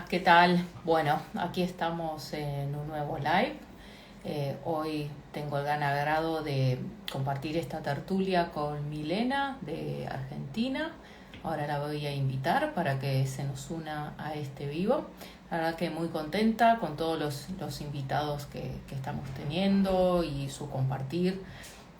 ¿Qué tal? Bueno, aquí estamos en un nuevo live. Hoy tengo el gran agrado de compartir esta tertulia con Milena de Argentina. Ahora la voy a invitar para que se nos una a este vivo. La verdad que muy contenta con todos los invitados que estamos teniendo y su compartir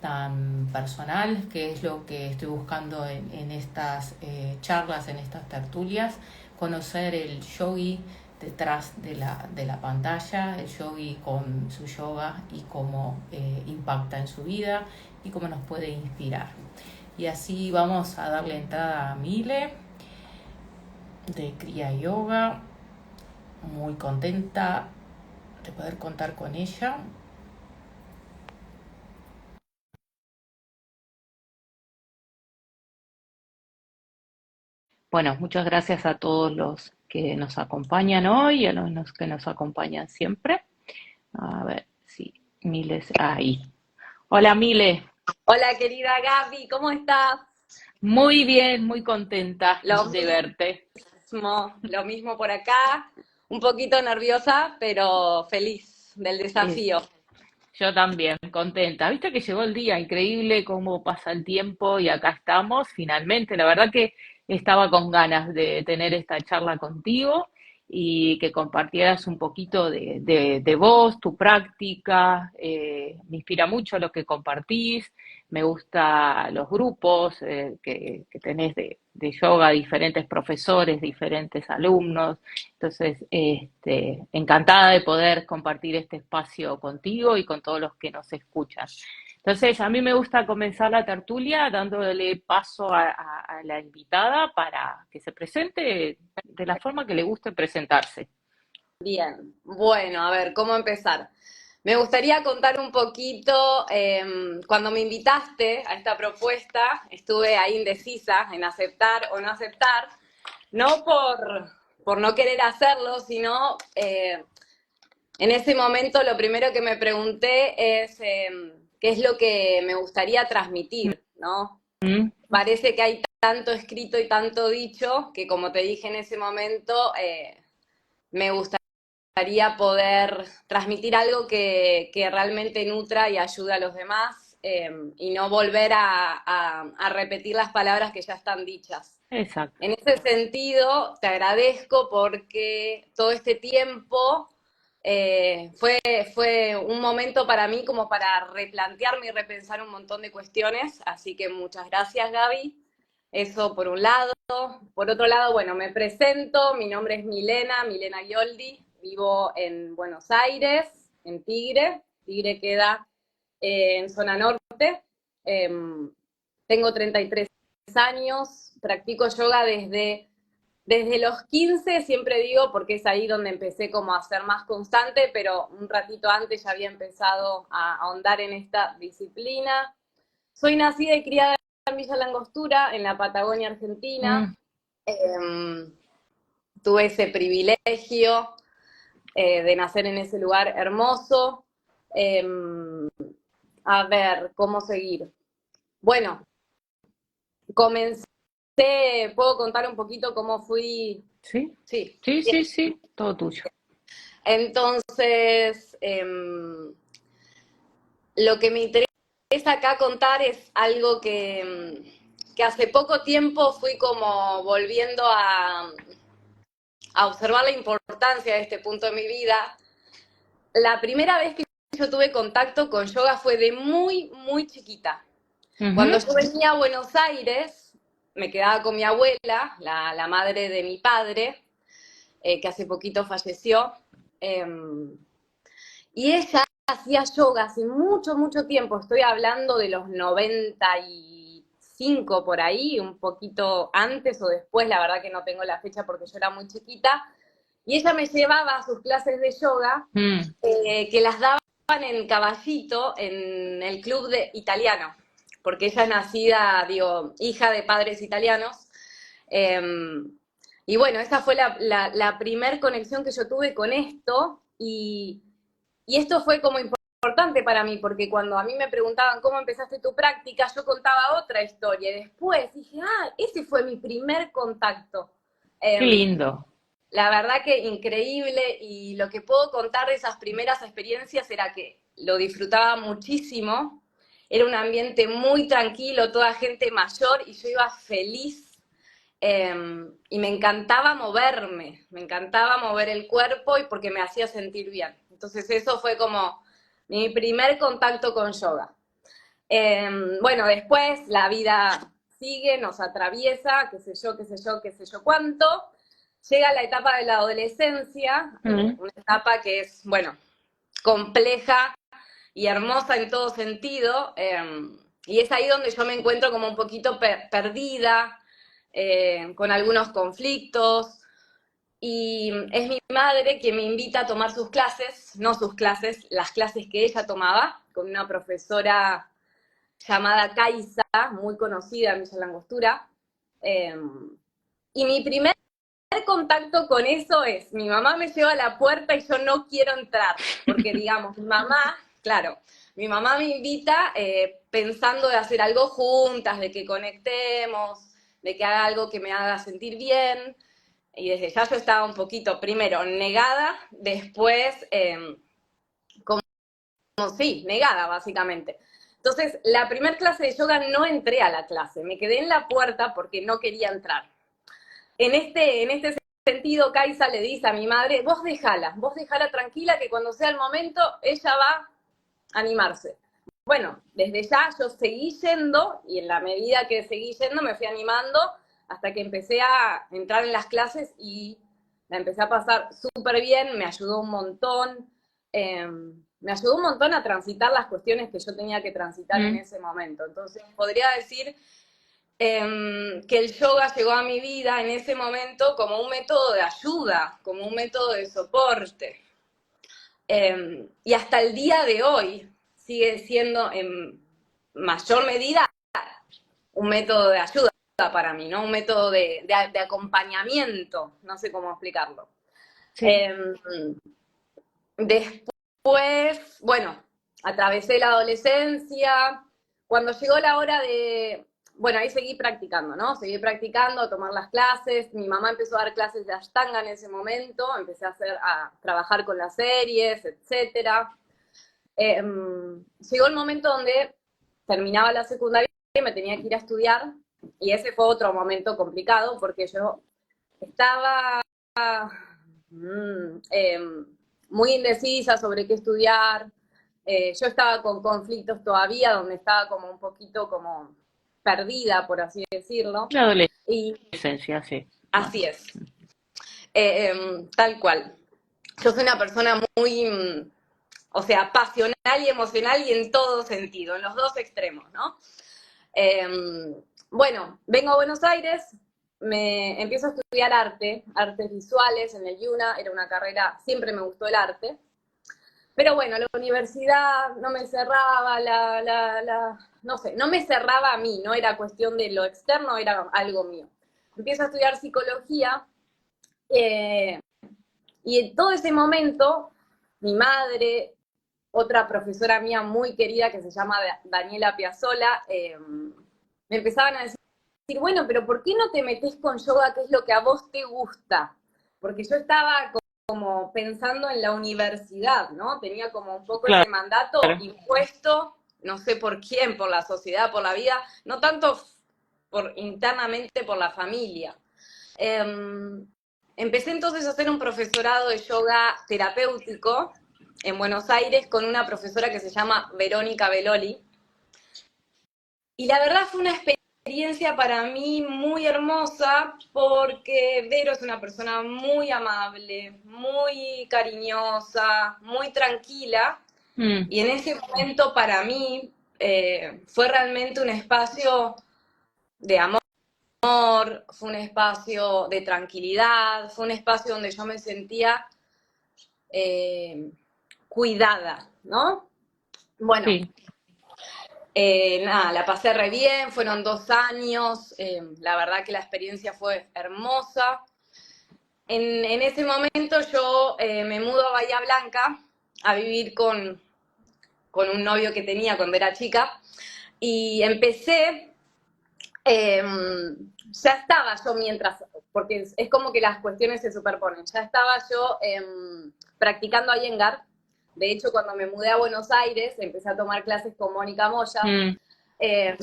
tan personal, que es lo que estoy buscando en estas charlas, en estas tertulias, conocer el yogi detrás de la pantalla, el yogi con su yoga y cómo impacta en su vida y cómo nos puede inspirar. Y así vamos a darle entrada a Mile de Kriya Yoga, muy contenta de poder contar con ella. Bueno, muchas gracias a todos los que nos acompañan hoy y a los que nos acompañan siempre. A ver si Miles. Ahí. Hola, Mile. Hola querida Gaby, ¿cómo estás? Muy bien, muy contenta Lo de verte. lo mismo por acá, un poquito nerviosa, pero feliz del Es, desafío. yo también, contenta. Viste que llegó el día, increíble cómo pasa el tiempo y acá estamos, finalmente. La verdad que estaba con ganas de tener esta charla contigo y que compartieras un poquito de vos, tu práctica. Me inspira mucho lo que compartís, me gusta los grupos que tenés de yoga, diferentes profesores, diferentes alumnos. Entonces, encantada de poder compartir este espacio contigo y con todos los que nos escuchan. Entonces, a mí me gusta comenzar la tertulia dándole paso a la invitada para que se presente de la forma que le guste presentarse. Bien, bueno, a ver, ¿cómo empezar? Me gustaría contar un poquito, cuando me invitaste a esta propuesta, estuve ahí indecisa en aceptar o no aceptar, no por no querer hacerlo, sino en ese momento lo primero que me pregunté es qué es lo que me gustaría transmitir, ¿no? ¿Mm? Parece que hay tanto escrito y tanto dicho que, como te dije en ese momento, me gustaría poder transmitir algo que realmente nutra y ayude a los demás, y no volver a repetir las palabras que ya están dichas. Exacto. En ese sentido, te agradezco porque todo este tiempo fue un momento para mí como para replantearme y repensar un montón de cuestiones, así que muchas gracias, Gaby. Eso por un lado. Por otro lado, bueno, me presento, mi nombre es Milena Gioldi, vivo en Buenos Aires, en Tigre. Tigre queda en zona norte. Eh, Tengo 33 años, practico yoga desde los 15, siempre digo, porque es ahí donde empecé como a ser más constante, pero un ratito antes ya había empezado a ahondar en esta disciplina. Soy nacida y criada en Villa Langostura, en la Patagonia Argentina. Mm. Eh, Tuve ese privilegio de nacer en ese lugar hermoso. Eh, a ver, ¿cómo seguir? Bueno, comencé, puedo contar un poquito cómo fui. ¿Sí? Sí, Sí, bien. sí, sí, todo tuyo. Entonces, lo que me interesa acá contar es algo que hace poco tiempo fui como volviendo a observar la importancia de este punto de mi vida. La primera vez que yo tuve contacto con yoga fue de muy, muy chiquita. Cuando Ujú. yo venía a Buenos Aires, me quedaba con mi abuela, la madre de mi padre, que hace poquito falleció. Eh, y ella hacía yoga hace mucho, mucho tiempo. Estoy hablando de los 95 por ahí, un poquito antes o después, la verdad que no tengo la fecha porque yo era muy chiquita. Y ella me llevaba a sus clases de yoga, Mm. que las daban en Caballito, en el club de italiano, porque ella es nacida, digo, hija de padres italianos. Eh, y bueno, esa fue la primer conexión que yo tuve con esto, y esto fue como importante para mí, porque cuando a mí me preguntaban cómo empezaste tu práctica, yo contaba otra historia, y después dije, ese fue mi primer contacto. Qué Eh, lindo. la verdad que increíble, y lo que puedo contar de esas primeras experiencias era que lo disfrutaba muchísimo, era un ambiente muy tranquilo, toda gente mayor y yo iba feliz. Y me encantaba mover el cuerpo y porque me hacía sentir bien. Entonces eso fue como mi primer contacto con yoga. Bueno, después la vida sigue, nos atraviesa, qué sé yo, qué sé yo, qué sé yo cuánto. Llega la etapa de la adolescencia, una etapa que es, bueno, compleja y hermosa en todo sentido, y es ahí donde yo me encuentro como un poquito perdida, con algunos conflictos, y es mi madre quien me invita a tomar sus clases, no sus clases, las clases que ella tomaba, con una profesora llamada Kaisa, muy conocida en Villa Langostura, y mi primer contacto con eso es, mi mamá me lleva a la puerta y yo no quiero entrar, porque digamos, mi mamá, claro, mi mamá me invita pensando de hacer algo juntas, de que conectemos, de que haga algo que me haga sentir bien, y desde ya yo estaba un poquito, primero, negada, después, como sí, negada, básicamente. Entonces, la primera clase de yoga no entré a la clase, me quedé en la puerta porque no quería entrar. En este sentido, Kaisa le dice a mi madre, vos dejala tranquila, que cuando sea el momento, ella va a animarse. Bueno, desde ya yo seguí yendo, y en la medida que seguí yendo me fui animando, hasta que empecé a entrar en las clases y la empecé a pasar súper bien, me ayudó un montón, me ayudó un montón a transitar las cuestiones que yo tenía que transitar en ese momento. Entonces, podría decir que el yoga llegó a mi vida en ese momento como un método de ayuda, como un método de soporte. Y hasta el día de hoy sigue siendo en mayor medida un método de ayuda para mí, ¿no? Un método de acompañamiento, no sé cómo explicarlo. Sí. Después, bueno, atravesé la adolescencia. Cuando llegó la hora de, bueno, ahí seguí practicando, ¿no? Seguí practicando, a tomar las clases. Mi mamá empezó a dar clases de Ashtanga en ese momento. Empecé a trabajar con las series, etcétera. Llegó el momento donde terminaba la secundaria y me tenía que ir a estudiar. Y ese fue otro momento complicado porque yo estaba muy indecisa sobre qué estudiar. Yo estaba con conflictos todavía, donde estaba como un poquito como perdida, por así decirlo. La Y adolescencia, sí. así es, tal cual. Yo soy una persona muy, o sea, pasional y emocional y en todo sentido, en los dos extremos, ¿no? Bueno, vengo a Buenos Aires, me empiezo a estudiar artes visuales en el IUNA, era una carrera, siempre me gustó el arte, pero bueno, la universidad no me cerraba, no sé, no me cerraba a mí, no era cuestión de lo externo, era algo mío. Empiezo a estudiar psicología, y en todo ese momento, mi madre, otra profesora mía muy querida que se llama Daniela Piazzola, me empezaban a decir, bueno, pero ¿por qué no te metes con yoga, que es lo que a vos te gusta? Porque yo estaba como pensando en la universidad, ¿no? Tenía como un poco Claro. ese mandato impuesto, no sé por quién, por la sociedad, por la vida, no tanto internamente por la familia. Empecé entonces a hacer un profesorado de yoga terapéutico en Buenos Aires con una profesora que se llama Verónica Beloli. Y la verdad fue una experiencia para mí muy hermosa porque Vero es una persona muy amable, muy cariñosa, muy tranquila. Y en ese momento para mí fue realmente un espacio de amor, fue un espacio de tranquilidad, fue un espacio donde yo me sentía cuidada, ¿no? Bueno, Sí. nada, la pasé re bien, fueron 2 años, la verdad que la experiencia fue hermosa. En ese momento yo me mudo a Bahía Blanca a vivir con un novio que tenía cuando era chica y empecé, ya estaba yo mientras porque es como que las cuestiones se superponen. Ya estaba yo practicando Iyengar. De hecho, cuando me mudé a Buenos Aires, empecé a tomar clases con Mónica Moya. Eh,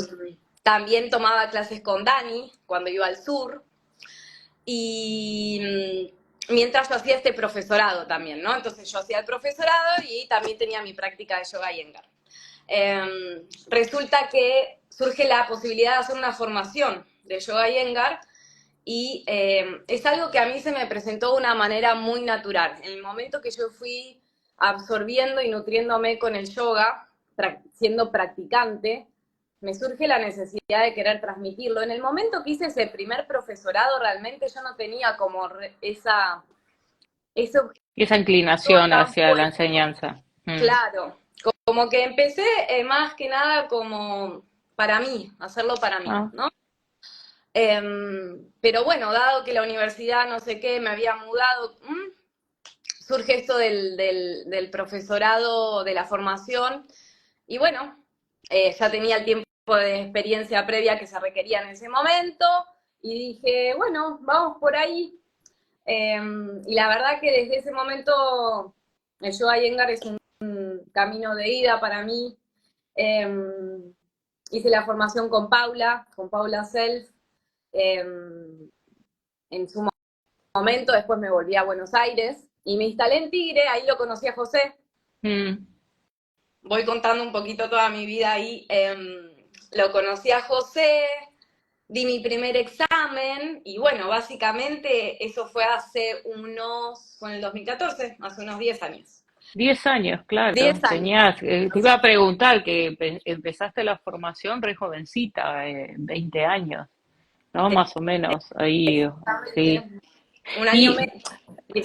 También tomaba clases con Dani cuando iba al sur. Y mientras yo hacía este profesorado también, ¿no? Entonces yo hacía el profesorado y también tenía mi práctica de yoga Iyengar. Resulta que surge la posibilidad de hacer una formación de yoga Iyengar y es algo que a mí se me presentó de una manera muy natural. En el momento que yo fui absorbiendo y nutriéndome con el yoga, siendo practicante, me surge la necesidad de querer transmitirlo. En el momento que hice ese primer profesorado, realmente yo no tenía como ese Esa objetivo inclinación tan hacia la fuerte. enseñanza. Claro, como que empecé más que nada como para mí, hacerlo para mí, Ah, ¿no? Pero bueno, dado que la universidad no sé qué, me había mudado, surge esto del profesorado, de la formación, y bueno, ya tenía el tiempo de experiencia previa que se requería en ese momento, y dije, bueno, vamos por ahí. Y la verdad que desde ese momento el yoga Iyengar es un camino de ida para mí. Hice la formación con Paula Self, en su momento, después me volví a Buenos Aires y me instalé en Tigre, ahí lo conocí a José. mm. Voy contando un poquito toda mi vida ahí. Lo conocí a José, di mi primer examen y bueno, básicamente eso fue fue en el 2014, hace unos 10 años. 10 años, claro. 10 años. Te iba a preguntar que empezaste la formación re jovencita, 20 años, ¿no? Más o menos, ahí, sí. Exactamente. Un año Y menos,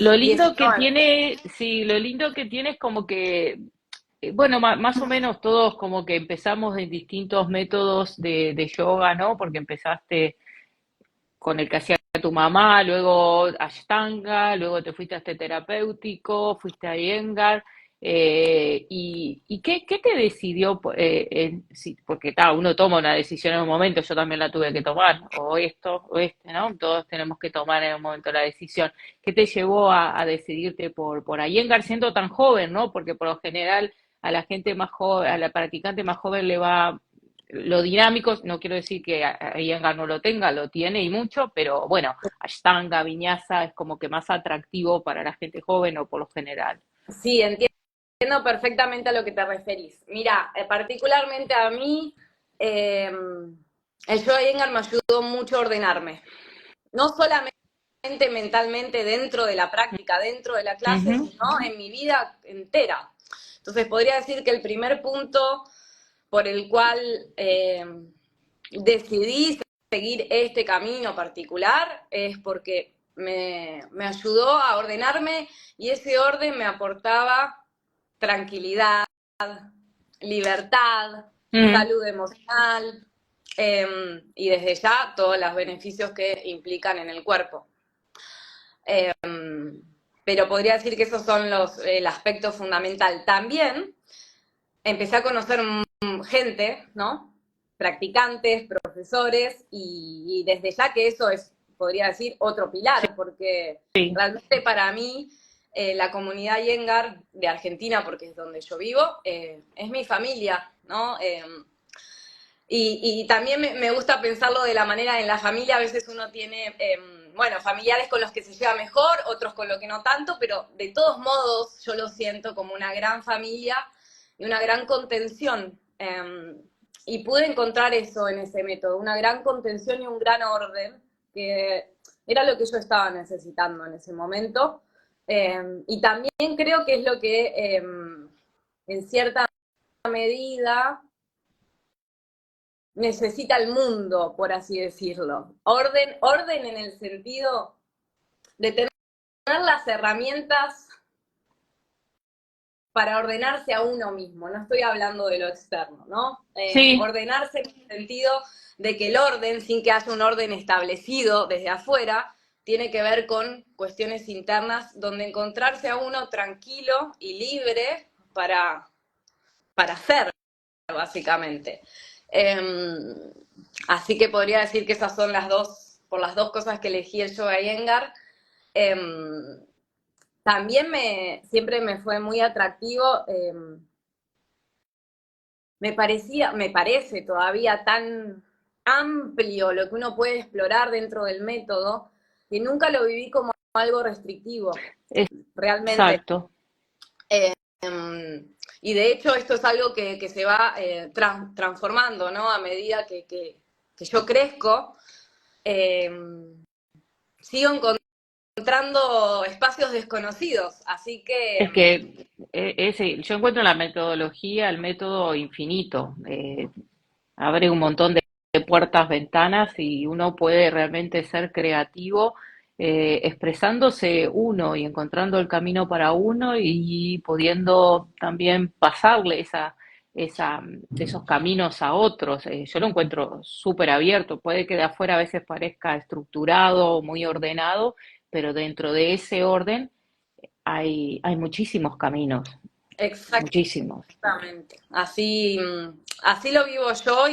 lo lindo que 19. tiene, sí, lo lindo que tiene es como que, bueno, más o menos todos como que empezamos en distintos métodos de yoga, ¿no? Porque empezaste con el que hacía tu mamá, luego Ashtanga, luego te fuiste a este terapéutico, fuiste a Iyengar, y qué te decidió, porque uno toma una decisión en un momento, yo también la tuve que tomar, o esto, o este, ¿no? Todos tenemos que tomar en un momento la decisión. ¿Qué te llevó a decidirte por Iyengar siendo tan joven, ¿no? Porque por lo general a la gente más joven, a la practicante más joven le va lo dinámico, no quiero decir que Iyengar no lo tenga, lo tiene y mucho, pero bueno, Ashtanga, Vinyasa es como que más atractivo para la gente joven o por lo general. Sí, entiendo perfectamente a lo que te referís. Mira, particularmente a mí, el yoga Iyengar me ayudó mucho a ordenarme. No solamente mentalmente dentro de la práctica, dentro de la clase, Ujú. sino en mi vida entera. Entonces podría decir que el primer punto por el cual decidí seguir este camino particular es porque me ayudó a ordenarme y ese orden me aportaba tranquilidad, libertad, Mm. salud emocional y desde ya todos los beneficios que implican en el cuerpo. Eh, pero podría decir que esos son el aspecto fundamental. También empecé a conocer gente, ¿no? Practicantes, profesores, y desde ya que eso es, podría decir, otro pilar, porque Sí, realmente para mí la comunidad Iyengar de Argentina, porque es donde yo vivo, es mi familia, ¿no? Y también me gusta pensarlo de la manera en la familia, a veces uno tiene, bueno, familiares con los que se lleva mejor, otros con los que no tanto, pero de todos modos yo lo siento como una gran familia y una gran contención. Y pude encontrar eso en ese método, una gran contención y un gran orden, que era lo que yo estaba necesitando en ese momento. Y también creo que es lo que en cierta medida necesita el mundo, por así decirlo. Orden en el sentido de tener las herramientas para ordenarse a uno mismo. No estoy hablando de lo externo, ¿no? sí, Ordenarse en el sentido de que el orden, sin que haya un orden establecido desde afuera, tiene que ver con cuestiones internas donde encontrarse a uno tranquilo y libre para hacer, básicamente. Así que podría decir que esas son las dos por las dos cosas que elegí el yoga Iyengar. También siempre me fue muy atractivo, me parece todavía tan amplio lo que uno puede explorar dentro del método, que nunca lo viví como algo restrictivo, realmente. Exacto. Y de hecho esto es algo que se va transformando, ¿no? A medida que yo crezco, eh, sigo encontrando espacios desconocidos, así que Es que yo encuentro la metodología, el método infinito. Abre un montón de puertas, ventanas y uno puede realmente ser creativo, expresándose uno y encontrando el camino para uno y pudiendo también pasarle esos caminos a otros. Yo lo encuentro súper abierto. Puede que de afuera a veces parezca estructurado, muy ordenado, pero dentro de ese orden hay muchísimos caminos, muchísimos. exactamente, así lo vivo yo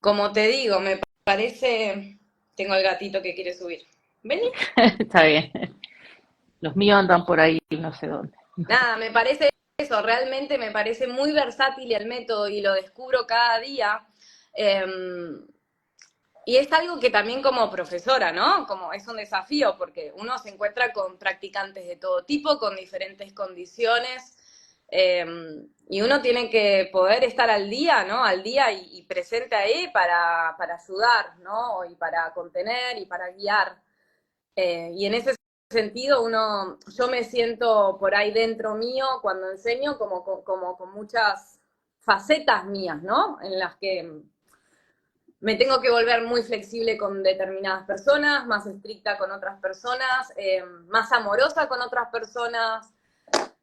como te digo, me parece, tengo el gatito que quiere subir. Vení. Está bien. Los míos andan por ahí, no sé dónde. Nada, me parece eso, realmente me parece muy versátil el método y lo descubro cada día. Eh, y es algo que también como profesora, ¿no? Como es un desafío porque uno se encuentra con practicantes de todo tipo, con diferentes condiciones, eh, y uno tiene que poder estar al día, ¿no? Al día y presente ahí para ayudar, ¿no? Y para contener y para guiar. Y en ese sentido, yo me siento por ahí dentro mío cuando enseño como con muchas facetas mías, ¿no? En las que me tengo que volver muy flexible con determinadas personas, más estricta con otras personas, más amorosa con otras personas,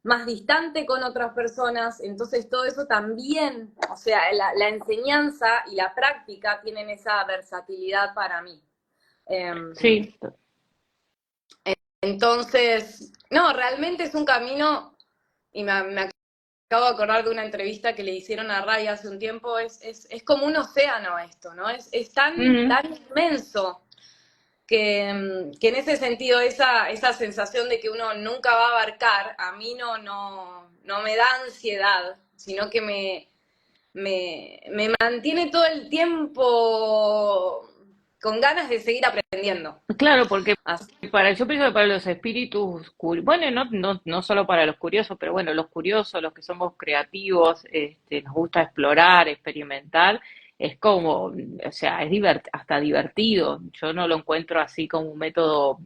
más distante con otras personas. Entonces todo eso también, o sea, la enseñanza y la práctica tienen esa versatilidad para mí. Sí, Entonces, no, realmente es un camino, y me acabo de acordar de una entrevista que le hicieron a Ray hace un tiempo, es como un océano esto, ¿no? Es ujú. tan inmenso que en ese sentido esa sensación de que uno nunca va a abarcar, a mí no me da ansiedad, sino que me mantiene todo el tiempo con ganas de seguir aprendiendo. Claro, porque Así, yo pienso que para los espíritus, bueno, no solo para los curiosos, pero bueno, los curiosos, los que somos creativos, nos gusta explorar, experimentar, es como, o sea, hasta divertido. Yo no lo encuentro así como un método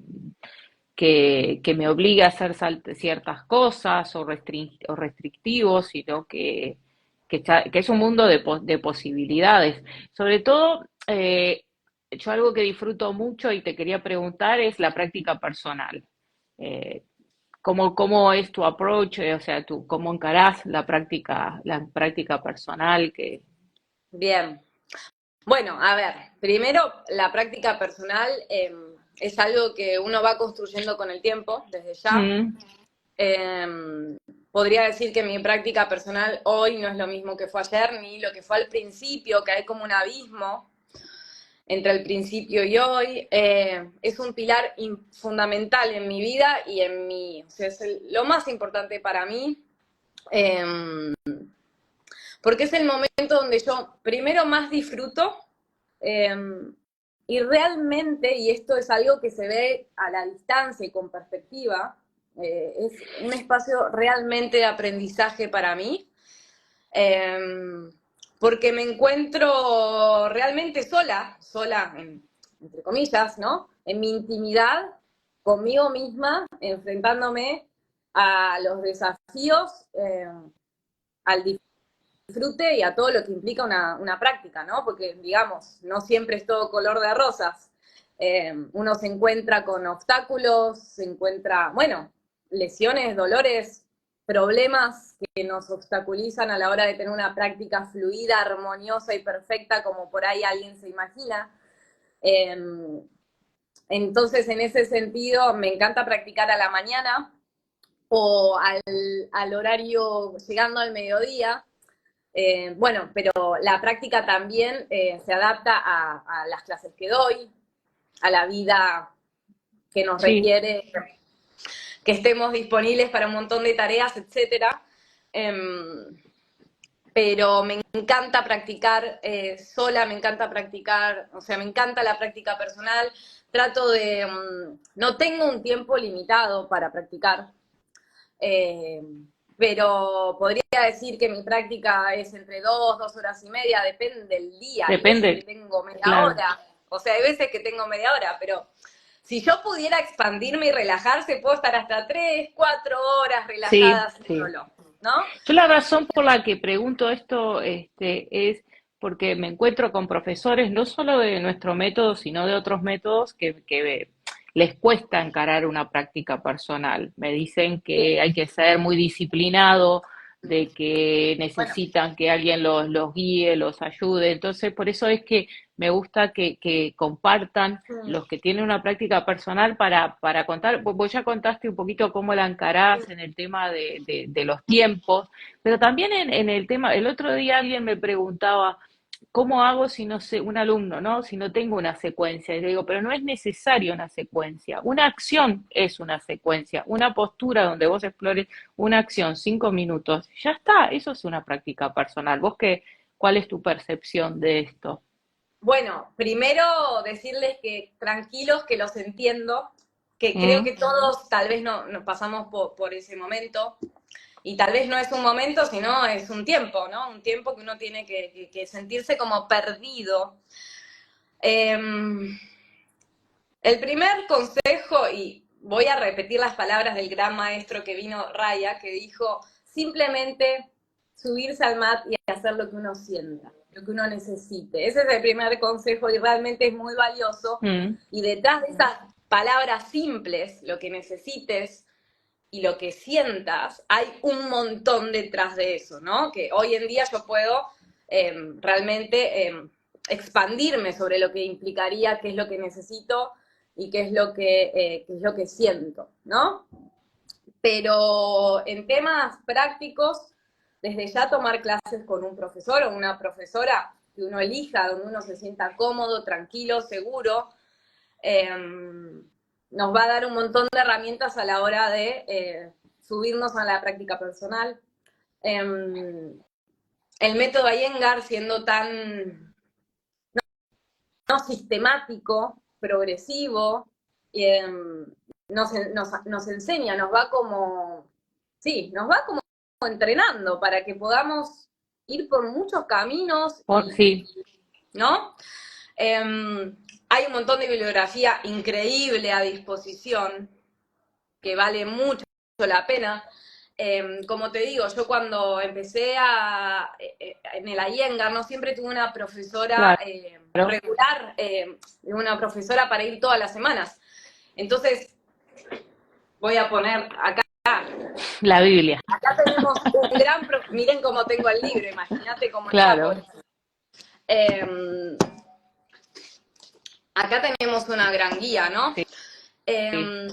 que me obliga a hacer ciertas cosas o restrictivos, sino que es un mundo de posibilidades. Sobre todo, yo algo que disfruto mucho y te quería preguntar es la práctica personal. Eh, ¿cómo es tu approach? O sea, ¿cómo encarás la práctica personal? bien. Bueno, a ver, primero la práctica personal es algo que uno va construyendo con el tiempo, desde ya. Mm, Podría decir que mi práctica personal hoy no es lo mismo que fue ayer, ni lo que fue al principio, que hay como un abismo entre el principio y hoy. Es un pilar fundamental en mi vida y o sea, es lo más importante para mí. Eh, Porque es el momento donde yo primero más disfruto, eh, y realmente, y esto es algo que se ve a la distancia y con perspectiva, es un espacio realmente de aprendizaje para mí, eh, porque me encuentro realmente sola, entre comillas, ¿no? En mi intimidad, conmigo misma, enfrentándome a los desafíos, al disfrute y a todo lo que implica una práctica, ¿no? Porque, digamos, no siempre es todo color de rosas. Uno se encuentra con obstáculos, se encuentra, bueno, lesiones, dolores, problemas que nos obstaculizan a la hora de tener una práctica fluida, armoniosa y perfecta como por ahí alguien se imagina. Eh, entonces, en ese sentido, me encanta practicar a la mañana o al horario llegando al mediodía, Bueno, pero la práctica también se adapta a las clases que doy, a la vida que nos Sí, requiere que estemos disponibles para un montón de tareas, etcétera. Pero me encanta practicar sola, me encanta practicar, o sea, me encanta la práctica personal. Trato de, no tengo un tiempo limitado para practicar, eh, pero podría decir que mi práctica es entre 2 horas y media, depende del día. Hay veces que depende, tengo media claro. hora, o sea, hay veces que tengo media hora, pero si yo pudiera expandirme y relajarse, puedo estar hasta 3, 4 horas relajada Sí, sí. haciéndolo, ¿no? Yo la razón por la que pregunto esto, es porque me encuentro con profesores, no solo de nuestro método, sino de otros métodos que les cuesta encarar una práctica personal. Me dicen que hay que ser muy disciplinado, de que Bueno, necesitan que alguien los guíe, los ayude. Entonces, por eso es que me gusta que compartan los que tienen una práctica personal para contar. Vos ya contaste un poquito cómo la encarás en el tema de los tiempos, pero también en el tema, el otro día alguien me preguntaba, ¿cómo hago si no sé, un alumno, ¿no? Si no tengo una secuencia? Y le digo, pero no es necesario una secuencia. Una acción es una secuencia. Una postura donde vos explores una acción, 5 minutos, ya está. Eso es una práctica personal. ¿Vos qué, cuál es tu percepción de esto? bueno, primero decirles que tranquilos, que los entiendo, que creo ¿Mm? que todos tal vez no, nos pasamos por ese momento, y tal vez no es un momento, sino es un tiempo, ¿no? Un tiempo que uno tiene que sentirse como perdido. El primer consejo, y voy a repetir las palabras del gran maestro que vino, Raya, que dijo, simplemente subirse al mat y hacer lo que uno sienta, lo que uno necesite. Ese es el primer consejo y realmente es muy valioso. ¿Mm? Y detrás de esas palabras simples, lo que necesites y lo que sientas, hay un montón detrás de eso, ¿no? Que hoy en día yo puedo realmente expandirme sobre lo que implicaría, qué es lo que necesito y qué es lo que siento, ¿no? Pero en temas prácticos, desde ya tomar clases con un profesor o una profesora que uno elija, donde uno se sienta cómodo, tranquilo, seguro, eh, nos va a dar un montón de herramientas a la hora de subirnos a la práctica personal. El método Iyengar, siendo tan no sistemático, progresivo, eh, nos enseña, nos va como, sí, nos va como entrenando para que podamos ir por muchos caminos Sí, ¿no? Hay un montón de bibliografía increíble a disposición que vale mucho la pena. Como te digo, yo cuando empecé en el Iyengar, no siempre tuve una profesora claro. regular, una profesora para ir todas las semanas. Entonces, voy a poner acá, La Biblia, acá tenemos un gran, miren cómo tengo el libro, imagínate cómo está por claro. eso. Eh, Acá tenemos una gran guía, ¿no? Sí. Eh,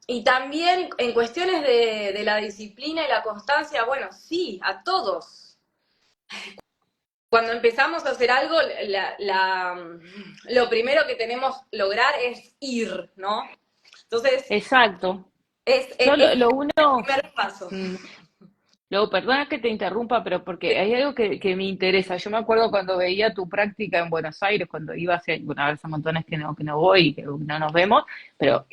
y también en cuestiones de la disciplina y la constancia, bueno, sí, a todos. Cuando empezamos a hacer algo, lo primero que tenemos que lograr es ir, ¿no? Entonces, Exacto. Yo es lo el uno, primer paso. mm, luego, perdona que te interrumpa, pero porque hay algo que me interesa. Yo me acuerdo cuando veía tu práctica en Buenos Aires, cuando iba hace, bueno, a veces montones que no voy, que no nos vemos, pero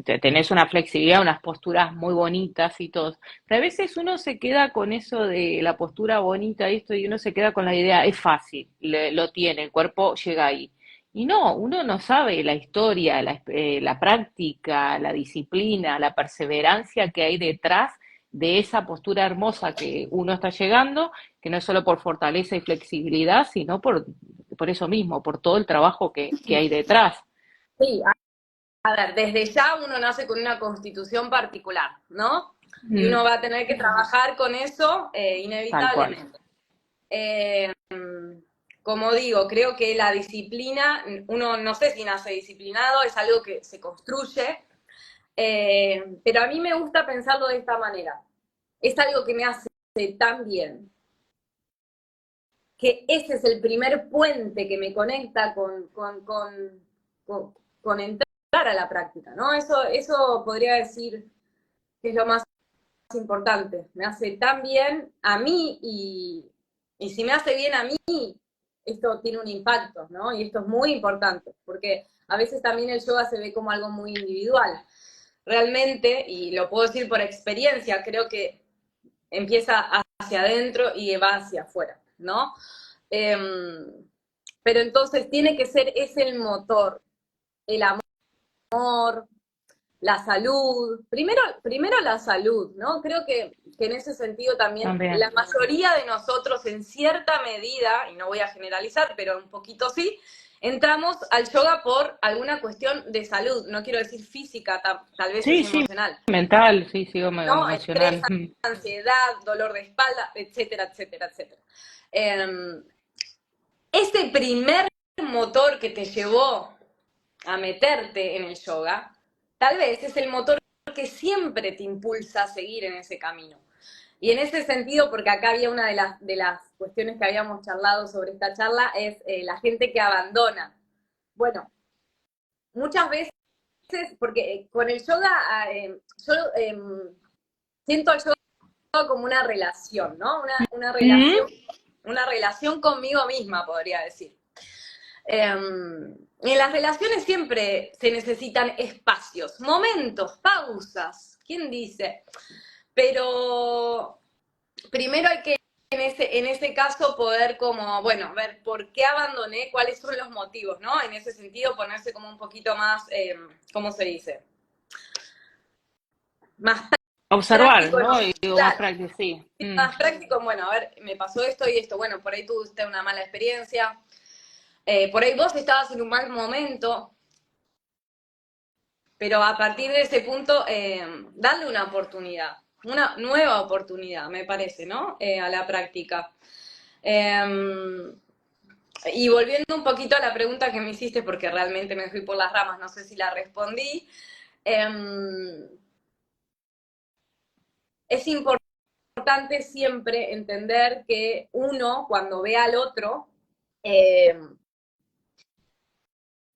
tenés una flexibilidad, unas posturas muy bonitas y todo. Pero a veces uno se queda con eso de la postura bonita y esto, y uno se queda con la idea, es fácil, lo tiene, el cuerpo llega ahí. Y no, uno no sabe la historia, la práctica, la disciplina, la perseverancia que hay detrás de esa postura hermosa que uno está llegando, que no es solo por fortaleza y flexibilidad, sino por eso mismo, por todo el trabajo que hay detrás. Sí, a ver, desde ya uno nace con una constitución particular, ¿no? Y uno Mm, va a tener que trabajar con eso tal cual. inevitablemente. Eh, Como digo, creo que la disciplina, uno no sé si nace disciplinado, es algo que se construye, pero a mí me gusta pensarlo de esta manera. Es algo que me hace tan bien, que ese es el primer puente que me conecta con entrar a la práctica, ¿no? Eso podría decir que es lo más importante. Me hace tan bien a mí y si me hace bien a mí, esto tiene un impacto, ¿no? Y esto es muy importante, porque a veces también el yoga se ve como algo muy individual. Realmente, y lo puedo decir por experiencia, creo que empieza hacia adentro y va hacia afuera, ¿no? Pero entonces tiene que ser ese el motor, el amor, la salud, primero la salud, ¿no? Creo que en ese sentido también También. la mayoría de nosotros en cierta medida, y no voy a generalizar, pero un poquito sí, entramos al yoga por alguna cuestión de salud, no quiero decir física, tal vez es Sí, sí, emocional, mental, sí, sí, ¿no? Estrés, emocional. ansiedad, dolor de espalda, etcétera, etcétera, etcétera. Ese primer motor que te llevó a meterte en el yoga, tal vez es el motor que siempre te impulsa a seguir en ese camino. Y en ese sentido, porque acá había una de las cuestiones que habíamos charlado sobre esta charla, es la gente que abandona. Bueno, muchas veces, porque con el yoga, yo siento el yoga como una relación, ¿no? Mm. Una relación conmigo misma, podría decir. En las relaciones siempre se necesitan espacios, momentos, pausas, ¿quién dice? Pero primero hay que en ese caso poder como, bueno, ver por qué abandoné, cuáles son los motivos, ¿no? En ese sentido ponerse como un poquito más, ¿cómo se dice? Más Observar, práctico, ¿no? ¿no? Y digo, más Claro, práctico, sí. Mm. más práctico, bueno, a ver, me pasó esto y esto, bueno, por ahí tuviste una mala experiencia, por ahí vos estabas en un mal momento, pero a partir de ese punto, darle una oportunidad, una nueva oportunidad, me parece, ¿no? A la práctica. Y volviendo un poquito a la pregunta que me hiciste, porque realmente me fui por las ramas, no sé si la respondí, es importante siempre entender que uno, cuando ve al otro, eh,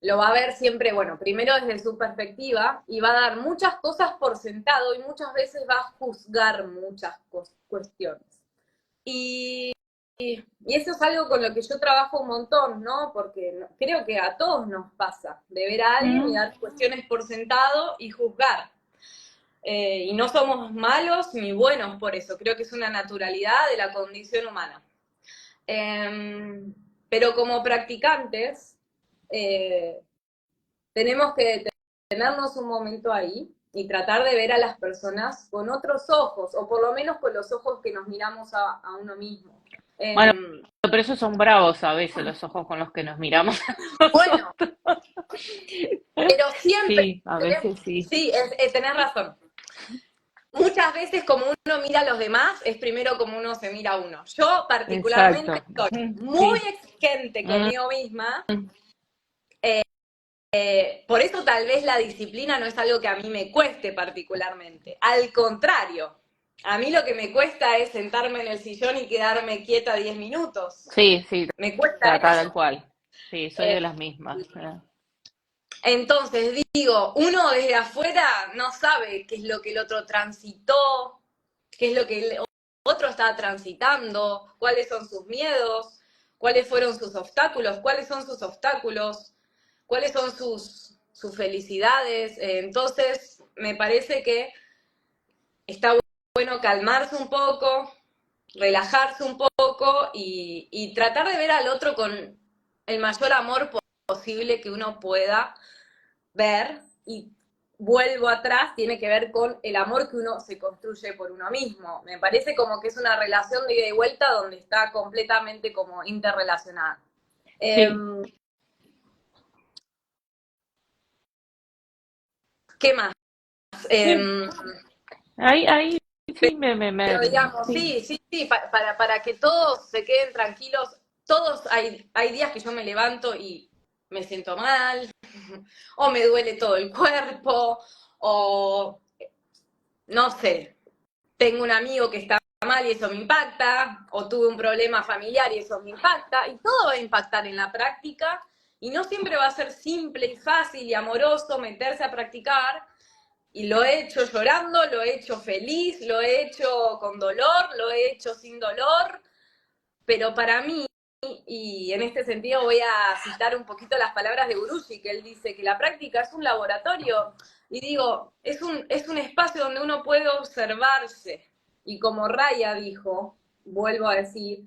lo va a ver siempre, bueno, primero desde su perspectiva y va a dar muchas cosas por sentado y muchas veces va a juzgar muchas cuestiones. Y, y eso es algo con lo que yo trabajo un montón, ¿no? Porque creo que a todos nos pasa de ver a alguien y Mm. dar cuestiones por sentado y juzgar. Y no somos malos ni buenos por eso, creo que es una naturalidad de la condición humana. Pero como practicantes, eh, tenemos que detenernos un momento ahí y tratar de ver a las personas con otros ojos, o por lo menos con los ojos que nos miramos a uno mismo. Bueno, Eh, pero esos son bravos a veces los ojos con los que nos miramos a bueno, nosotros. pero siempre Sí, a tenemos, veces sí. sí, tenés razón. Muchas veces como uno mira a los demás, es primero como uno se mira a uno. Yo particularmente Exacto. soy Mm, muy sí. exigente Mm. conmigo misma, por eso tal vez la disciplina no es algo que a mí me cueste particularmente. Al contrario, a mí lo que me cuesta es sentarme en el sillón y quedarme quieta 10 minutos. Sí, sí, Me cuesta tal eso. cual. Sí, soy Eh, de las mismas. entonces digo, uno desde afuera no sabe qué es lo que el otro transitó, qué es lo que el otro está transitando, cuáles son sus miedos, cuáles fueron sus obstáculos, cuáles son sus obstáculos, cuáles son sus felicidades. Entonces, me parece que está bueno calmarse un poco, relajarse un poco y tratar de ver al otro con el mayor amor posible que uno pueda ver. Y vuelvo atrás, tiene que ver con el amor que uno se construye por uno mismo. Me parece como que es una relación de ida y vuelta donde está completamente como interrelacionada. Sí, ¿Qué más? sí. Eh, Ahí sí pero digamos, sí. sí, para que todos se queden tranquilos, todos hay días que yo me levanto y me siento mal, o me duele todo el cuerpo, o no sé, tengo un amigo que está mal y eso me impacta, o tuve un problema familiar y eso me impacta, y todo va a impactar en la práctica, y no siempre va a ser simple y fácil y amoroso meterse a practicar, y lo he hecho llorando, lo he hecho feliz, lo he hecho con dolor, lo he hecho sin dolor, pero para mí, y en este sentido voy a citar un poquito las palabras de Guruji, que él dice que la práctica es un laboratorio, y digo, es un espacio donde uno puede observarse, y como Raya dijo, vuelvo a decir,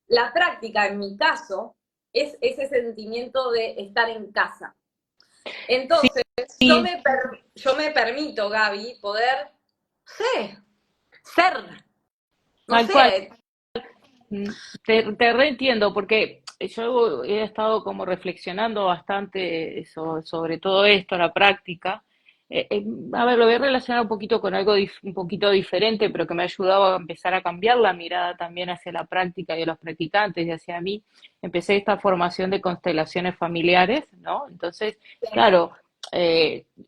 la práctica en mi caso es ese sentimiento de estar en casa. Entonces, Sí, yo me permito, Gaby, poder, sí, ser, no tal cual. sé, Mm, te reentiendo porque yo he estado como reflexionando bastante sobre todo esto, la práctica. A ver, lo voy a relacionar un poquito con algo un poquito diferente, pero que me ha ayudado a empezar a cambiar la mirada también hacia la práctica y a los practicantes y hacia mí. Empecé esta formación de constelaciones familiares, ¿no? Entonces, claro,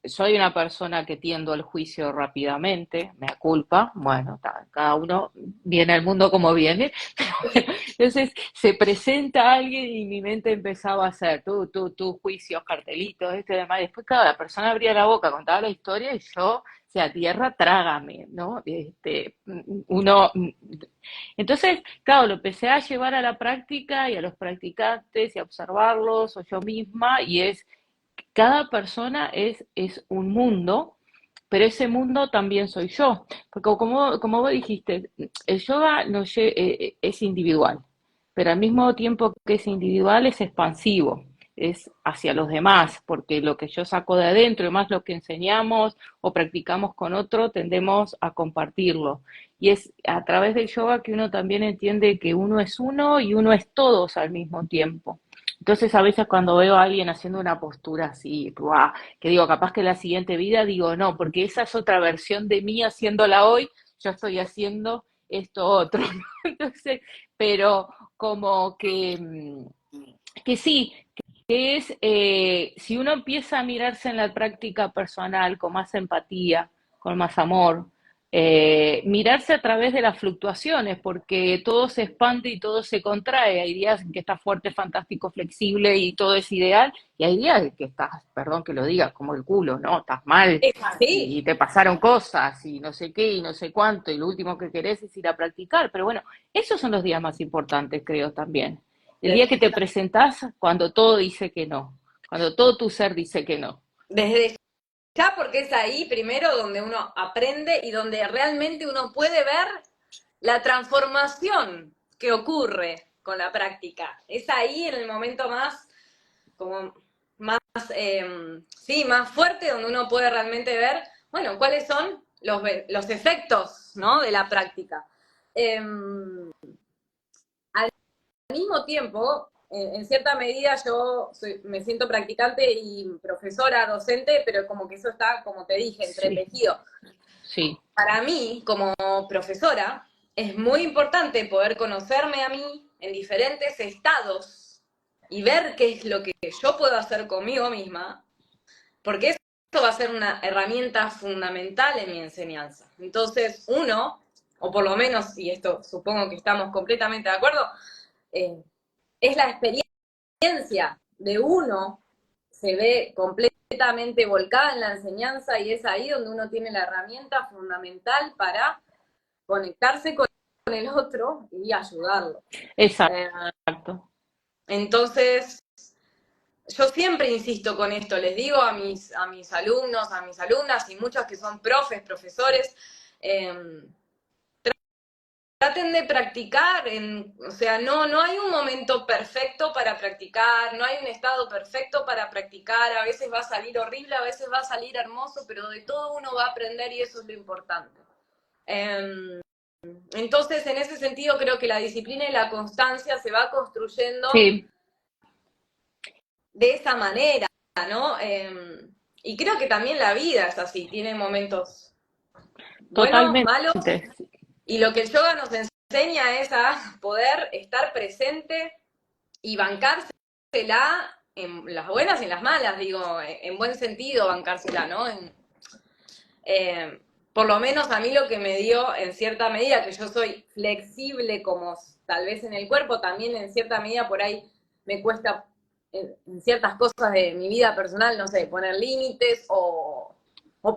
soy una persona que tiendo al juicio rápidamente, me da culpa, bueno, cada uno viene al mundo como viene. Entonces se presenta alguien y mi mente empezaba a hacer tú, juicios, cartelitos, esto y demás. Y después cada persona abría la boca, contaba la historia y yo, o sea, tierra, trágame, ¿no? Uno, entonces, claro, lo empecé a llevar a la práctica y a los practicantes y a observarlos o yo misma y es, cada persona es un mundo, pero ese mundo también soy yo. Porque como vos dijiste, el yoga no es individual, pero al mismo tiempo que es individual es expansivo, es hacia los demás, porque lo que yo saco de adentro y más lo que enseñamos o practicamos con otro, tendemos a compartirlo. Y es a través del yoga que uno también entiende que uno es uno y uno es todos al mismo tiempo. Entonces a veces cuando veo a alguien haciendo una postura así, ¡buah! Que digo, capaz que la siguiente vida digo, no, porque esa es otra versión de mí haciéndola hoy, yo estoy haciendo esto otro, ¿no? Entonces, pero como que sí, que es, si uno empieza a mirarse en la práctica personal con más empatía, con más amor, mirarse a través de las fluctuaciones, porque todo se expande y todo se contrae. Hay días en que estás fuerte, fantástico, flexible y todo es ideal, y hay días en que estás, perdón que lo diga, como el culo, ¿no? Estás mal es así. y te pasaron cosas y no sé qué y no sé cuánto, y lo último que querés es ir a practicar. Pero bueno, esos son los días más importantes, creo también. El día que te presentás cuando todo dice que no, cuando todo tu ser dice que no. Desde ya, porque es ahí primero donde uno aprende y donde realmente uno puede ver la transformación que ocurre con la práctica. Es ahí en el momento más, como más, sí, más fuerte donde uno puede realmente ver, bueno, cuáles son los efectos, ¿no? De la práctica. Al mismo tiempo, en cierta medida yo me siento practicante y profesora, docente, pero como que eso está, como te dije, Sí, entretejido. sí, Para mí, como profesora, es muy importante poder conocerme a mí en diferentes estados y ver qué es lo que yo puedo hacer conmigo misma, porque eso va a ser una herramienta fundamental en mi enseñanza. Entonces, uno, o por lo menos, y esto supongo que estamos completamente de acuerdo, eh, es la experiencia de uno, se ve completamente volcada en la enseñanza y es ahí donde uno tiene la herramienta fundamental para conectarse con el otro y ayudarlo. Eh, exacto. entonces, yo siempre insisto con esto, les digo a mis alumnos, a mis alumnas y muchos que son profes, profesores, eh, traten de practicar, o sea, no hay un momento perfecto para practicar, no hay un estado perfecto para practicar, a veces va a salir horrible, a veces va a salir hermoso, pero de todo uno va a aprender y eso es lo importante. Entonces, en ese sentido, creo que la disciplina y la constancia se va construyendo Sí, de esa manera, ¿no? Y creo que también la vida es así, tiene momentos buenos, totalmente. malos, y lo que el yoga nos enseña es a poder estar presente y bancársela en las buenas y en las malas, digo, en buen sentido bancársela, ¿no? por lo menos a mí lo que me dio en cierta medida, que yo soy flexible como tal vez en el cuerpo, también en cierta medida por ahí me cuesta en ciertas cosas de mi vida personal, no sé, poner límites o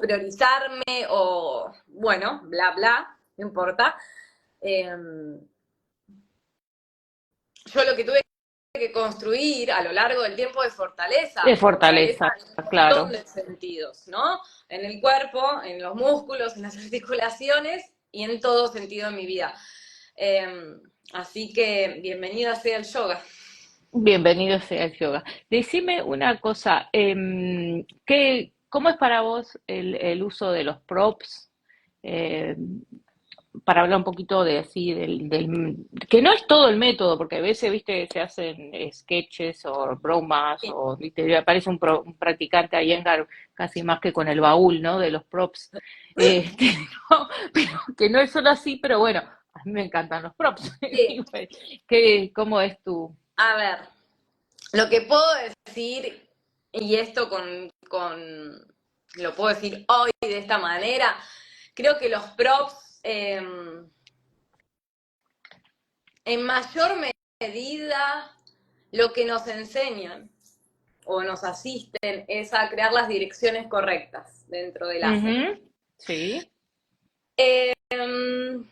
priorizarme o, bueno, bla, bla, no importa. Eh, yo lo que tuve que construir a lo largo del tiempo es De fortaleza fortaleza, en un montón claro. de sentidos, ¿no? En el cuerpo, en los músculos, en las articulaciones y en todo sentido en mi vida. Así que bienvenida sea el yoga. Bienvenido sea el yoga. Decime una cosa, ¿cómo es para vos el uso de los props? Eh, para hablar un poquito de así, que no es todo el método, porque a veces, viste, se hacen sketches o bromas, o viste, aparece un practicante ahí casi más que con el baúl, ¿no? De los props. Este, no, pero, que no es solo así, pero bueno, a mí me encantan los props. Sí. ¿Cómo es tu? A ver, lo que puedo decir, y esto lo puedo decir hoy de esta manera, creo que los props en mayor medida lo que nos enseñan o nos asisten es a crear las direcciones correctas dentro del asana. Ujú, sí. En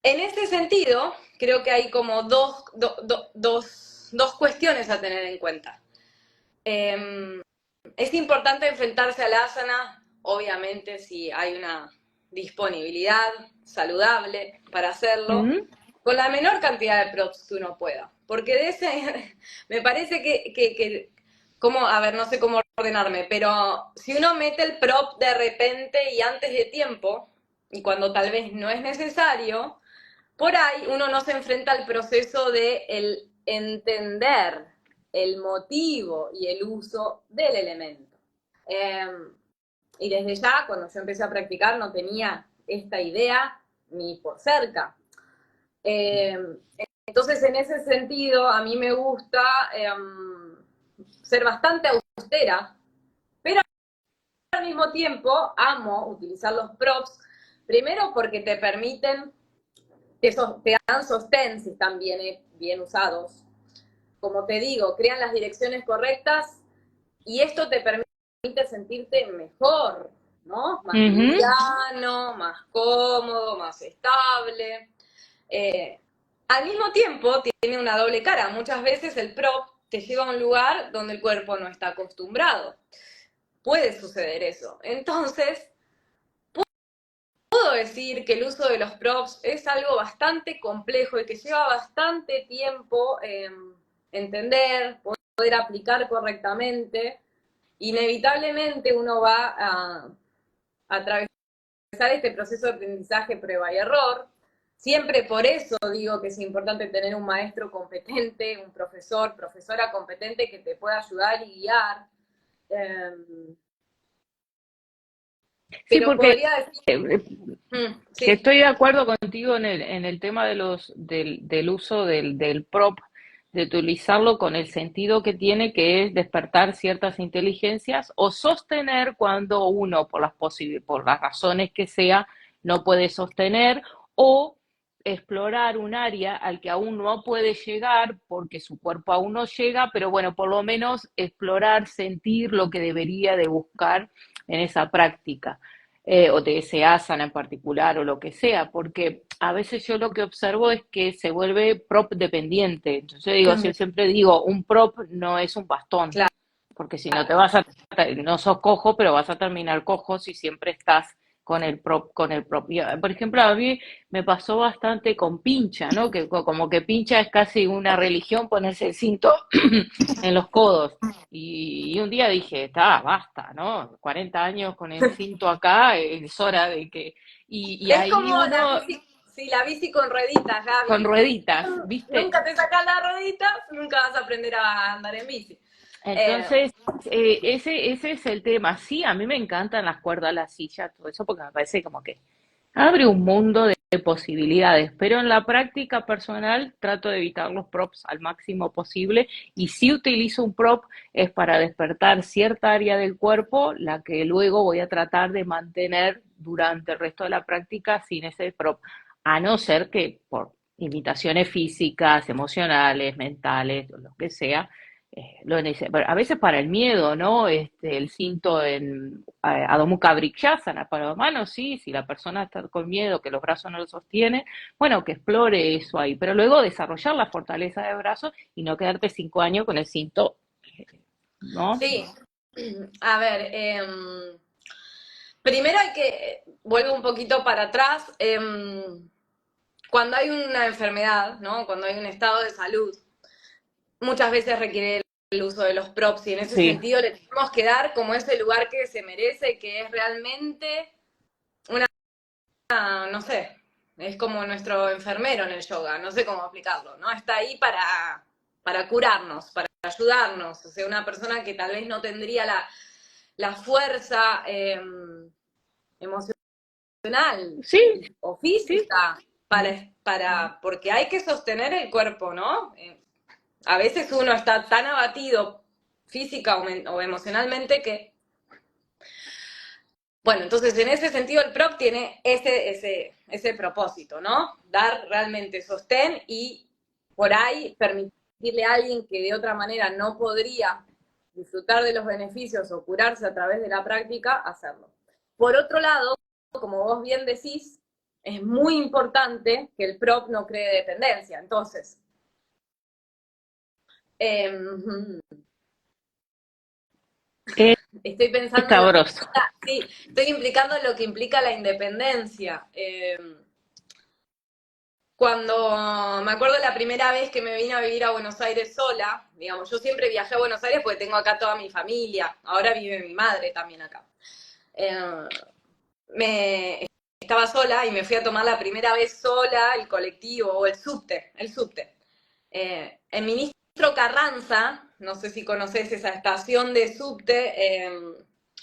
ese sentido, creo que hay como dos cuestiones a tener en cuenta. Es importante enfrentarse al asana, obviamente, si hay una disponibilidad saludable para hacerlo, Ujú, con la menor cantidad de props que uno pueda. Porque de ese, me parece como, a ver, no sé cómo ordenarme, pero si uno mete el prop de repente y antes de tiempo, y cuando tal vez no es necesario, por ahí uno no se enfrenta al proceso de el entender el motivo y el uso del elemento. Eh, y desde ya, cuando yo empecé a practicar, no tenía esta idea ni por cerca. Eh, entonces, en ese sentido, a mí me gusta ser bastante austera, pero al mismo tiempo amo utilizar los props, primero porque te permiten, te dan sostén si están bien usados. Como te digo, crean las direcciones correctas y esto te permite sentirte mejor, ¿no? Más ujú. liviano, más cómodo, más estable. Eh, Al mismo tiempo, tiene una doble cara. Muchas veces el prop te lleva a un lugar donde el cuerpo no está acostumbrado. Puede suceder eso. Entonces, puedo decir que el uso de los props es algo bastante complejo y que lleva bastante tiempo entender, poder aplicar correctamente. Inevitablemente uno va a atravesar este proceso de aprendizaje prueba y error. Siempre por eso digo que es importante tener un maestro competente, un profesor, profesora competente que te pueda ayudar y guiar. Sí, Pero porque podría decir, que sí, estoy de acuerdo contigo en el tema del uso del prop, de utilizarlo con el sentido que tiene, que es despertar ciertas inteligencias o sostener cuando uno, por las razones que sea, no puede sostener, o explorar un área al que aún no puede llegar porque su cuerpo aún no llega, pero bueno, por lo menos explorar, sentir lo que debería de buscar en esa práctica, o de ese asana en particular o lo que sea, porque a veces yo lo que observo es que se vuelve prop dependiente. Entonces digo, siempre digo, un prop no es un bastón, porque si no no sos cojo, pero vas a terminar cojo si siempre estás con el prop. Por ejemplo, a mí me pasó bastante con pincha, ¿no? Que como que pincha es casi una religión ponerse el cinto en los codos. Y un día dije, está, basta, ¿no? 40 años con el cinto acá, es hora de que... Y es ahí como la uno bici, sí, la bici con rueditas, con Gaby. rueditas, ¿viste? Nunca te sacas la ruedita, nunca vas a aprender a andar en bici. Eh, Entonces, ese es el tema. Sí, a mí me encantan las cuerdas, las sillas, todo eso, porque me parece como que abre un mundo posibilidades, pero en la práctica personal trato de evitar los props al máximo posible y si utilizo un prop es para despertar cierta área del cuerpo, la que luego voy a tratar de mantener durante el resto de la práctica sin ese prop, a no ser que por limitaciones físicas, emocionales, mentales, o lo que sea, a veces para el miedo, ¿no? El cinto en Adho Mukha Vrikshasana para la mano, sí, si la persona está con miedo, que los brazos no lo sostienen, bueno, que explore eso ahí, pero luego desarrollar la fortaleza de brazos y no quedarte 5 años con el cinto, ¿no? Sí, a ver, primero hay que, vuelvo un poquito para atrás, cuando hay una enfermedad, ¿no? Cuando hay un estado de salud, muchas veces requiere el uso de los props y en ese Sí, sentido le tenemos que dar como ese lugar que se merece, que es realmente una, no sé, es como nuestro enfermero en el yoga, no sé cómo explicarlo, ¿no? Está ahí para curarnos, para ayudarnos, o sea, una persona que tal vez no tendría la fuerza emocional sí, o sí. física porque hay que sostener el cuerpo, ¿no? A veces uno está tan abatido física o emocionalmente que, bueno, entonces en ese sentido el prop tiene ese propósito, ¿no? Dar realmente sostén y por ahí permitirle a alguien que de otra manera no podría disfrutar de los beneficios o curarse a través de la práctica, hacerlo. Por otro lado, como vos bien decís, es muy importante que el prop no cree dependencia. Entonces, eh, Es estoy pensando en lo que escabroso. implica, sí, estoy implicando en lo que implica la independencia. Cuando me acuerdo la primera vez que me vine a vivir a Buenos Aires sola, digamos, yo siempre viajé a Buenos Aires porque tengo acá toda mi familia, ahora vive mi madre también acá. Eh, me estaba sola y me fui a tomar la primera vez sola el colectivo o el subte. En Ministro Carranza, no sé si conoces esa estación de subte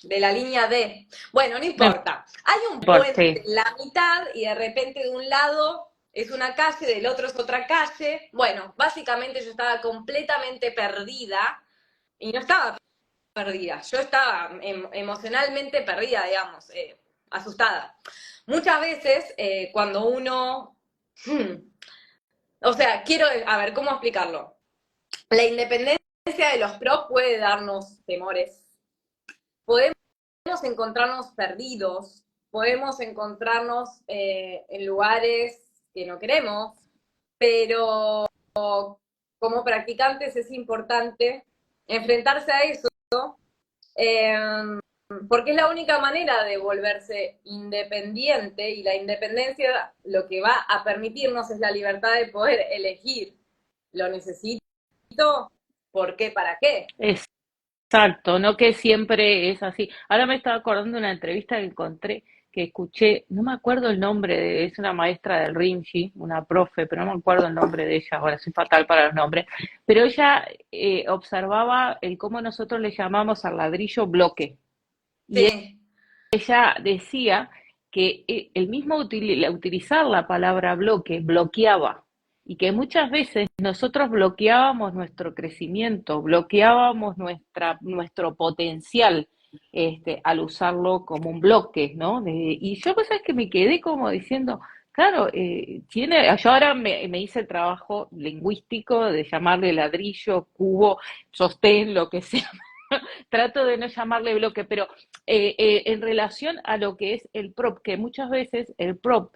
de la línea D. Bueno, no No importa. Hay un importa, puente sí. en la mitad y de repente de un lado es una calle, del otro es otra calle. Bueno, básicamente yo estaba completamente perdida y no estaba perdida, yo estaba emocionalmente perdida, digamos, asustada. Muchas veces cuando uno, o sea, a ver, ¿cómo explicarlo? La independencia de los pros puede darnos temores, podemos encontrarnos perdidos, podemos encontrarnos en lugares que no queremos, pero como practicantes es importante enfrentarse a eso, eh, porque es la única manera de volverse independiente y la independencia lo que va a permitirnos es la libertad de poder elegir. Lo necesito, ¿por qué? ¿Para qué? Exacto, no que siempre es así. Ahora me estaba acordando de una entrevista que encontré, que escuché, no me acuerdo el nombre, es una maestra del Rinchi, una profe, pero no me acuerdo el nombre de ella, ahora soy fatal para los nombres, pero ella observaba el cómo nosotros le llamamos al ladrillo bloque. Y Sí, ella decía que el mismo utilizar la palabra bloque bloqueaba y que muchas veces nosotros bloqueábamos nuestro crecimiento, bloqueábamos nuestro potencial al usarlo como un bloque, ¿no? Y yo pues es que me quedé como diciendo, claro, yo ahora me hice el trabajo lingüístico de llamarle ladrillo, cubo, sostén, lo que sea. Trato de no llamarle bloque, pero en relación a lo que es el prop, que muchas veces el prop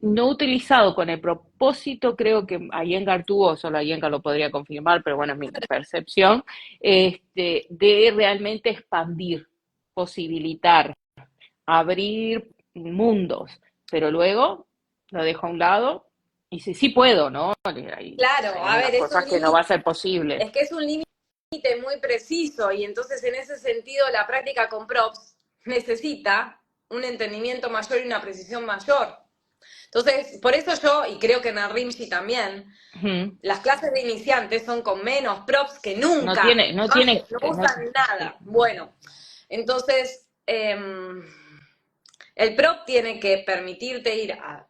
no utilizado con el propósito, creo que Iyengar tuvo, solo Iyengar lo podría confirmar, pero bueno, es mi percepción, de realmente expandir, posibilitar, abrir mundos, pero luego lo dejo a un lado y si sí puedo, ¿no? claro, Hay a algunas ver, es un cosas que no va a límite, ser posible. es que es un límite muy preciso y entonces en ese sentido la práctica con props necesita un entendimiento mayor y una precisión mayor. Entonces, por eso yo, y creo que en el Rimshi también, Ujú. las clases de iniciantes son con menos props que No nunca, tiene, no tiene, no usan sí. nada. Bueno, entonces, El prop tiene que permitirte ir a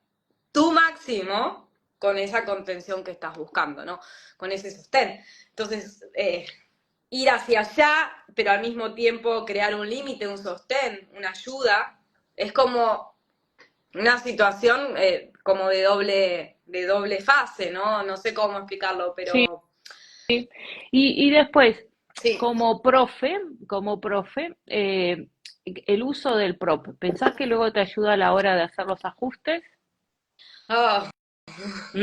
tu máximo con esa contención que estás buscando, ¿no? Con ese sostén. Entonces, ir hacia allá, pero al mismo tiempo crear un límite, un sostén, una ayuda, es como una situación como de doble fase, ¿no? No sé cómo explicarlo, Sí. pero Y después, sí. como profe, el uso del prop, ¿pensás que luego te ayuda a la hora de hacer los ajustes? Oh, Se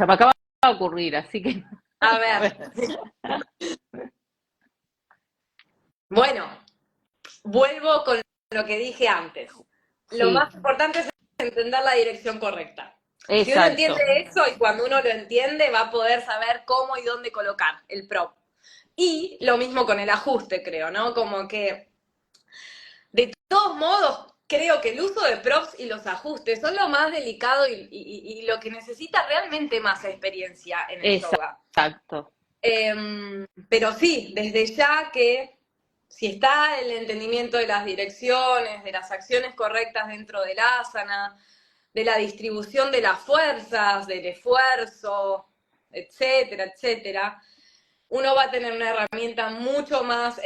me acaba de ocurrir, así que a a ver, ver. bueno, vuelvo con lo que dije antes. Lo Sí, más importante es entender la dirección correcta. Si uno entiende exacto. eso y cuando uno lo entiende va a poder saber cómo y dónde colocar el prop. Y lo mismo con el ajuste, creo, ¿no? Como que, de todos modos, creo que el uso de props y los ajustes son lo más delicado y lo que necesita realmente más experiencia en el yoga. Exacto. Pero sí, desde ya que si está el entendimiento de las direcciones, de las acciones correctas dentro del asana, de la distribución de las fuerzas, del esfuerzo, etcétera, etcétera, uno va a tener una herramienta mucho más,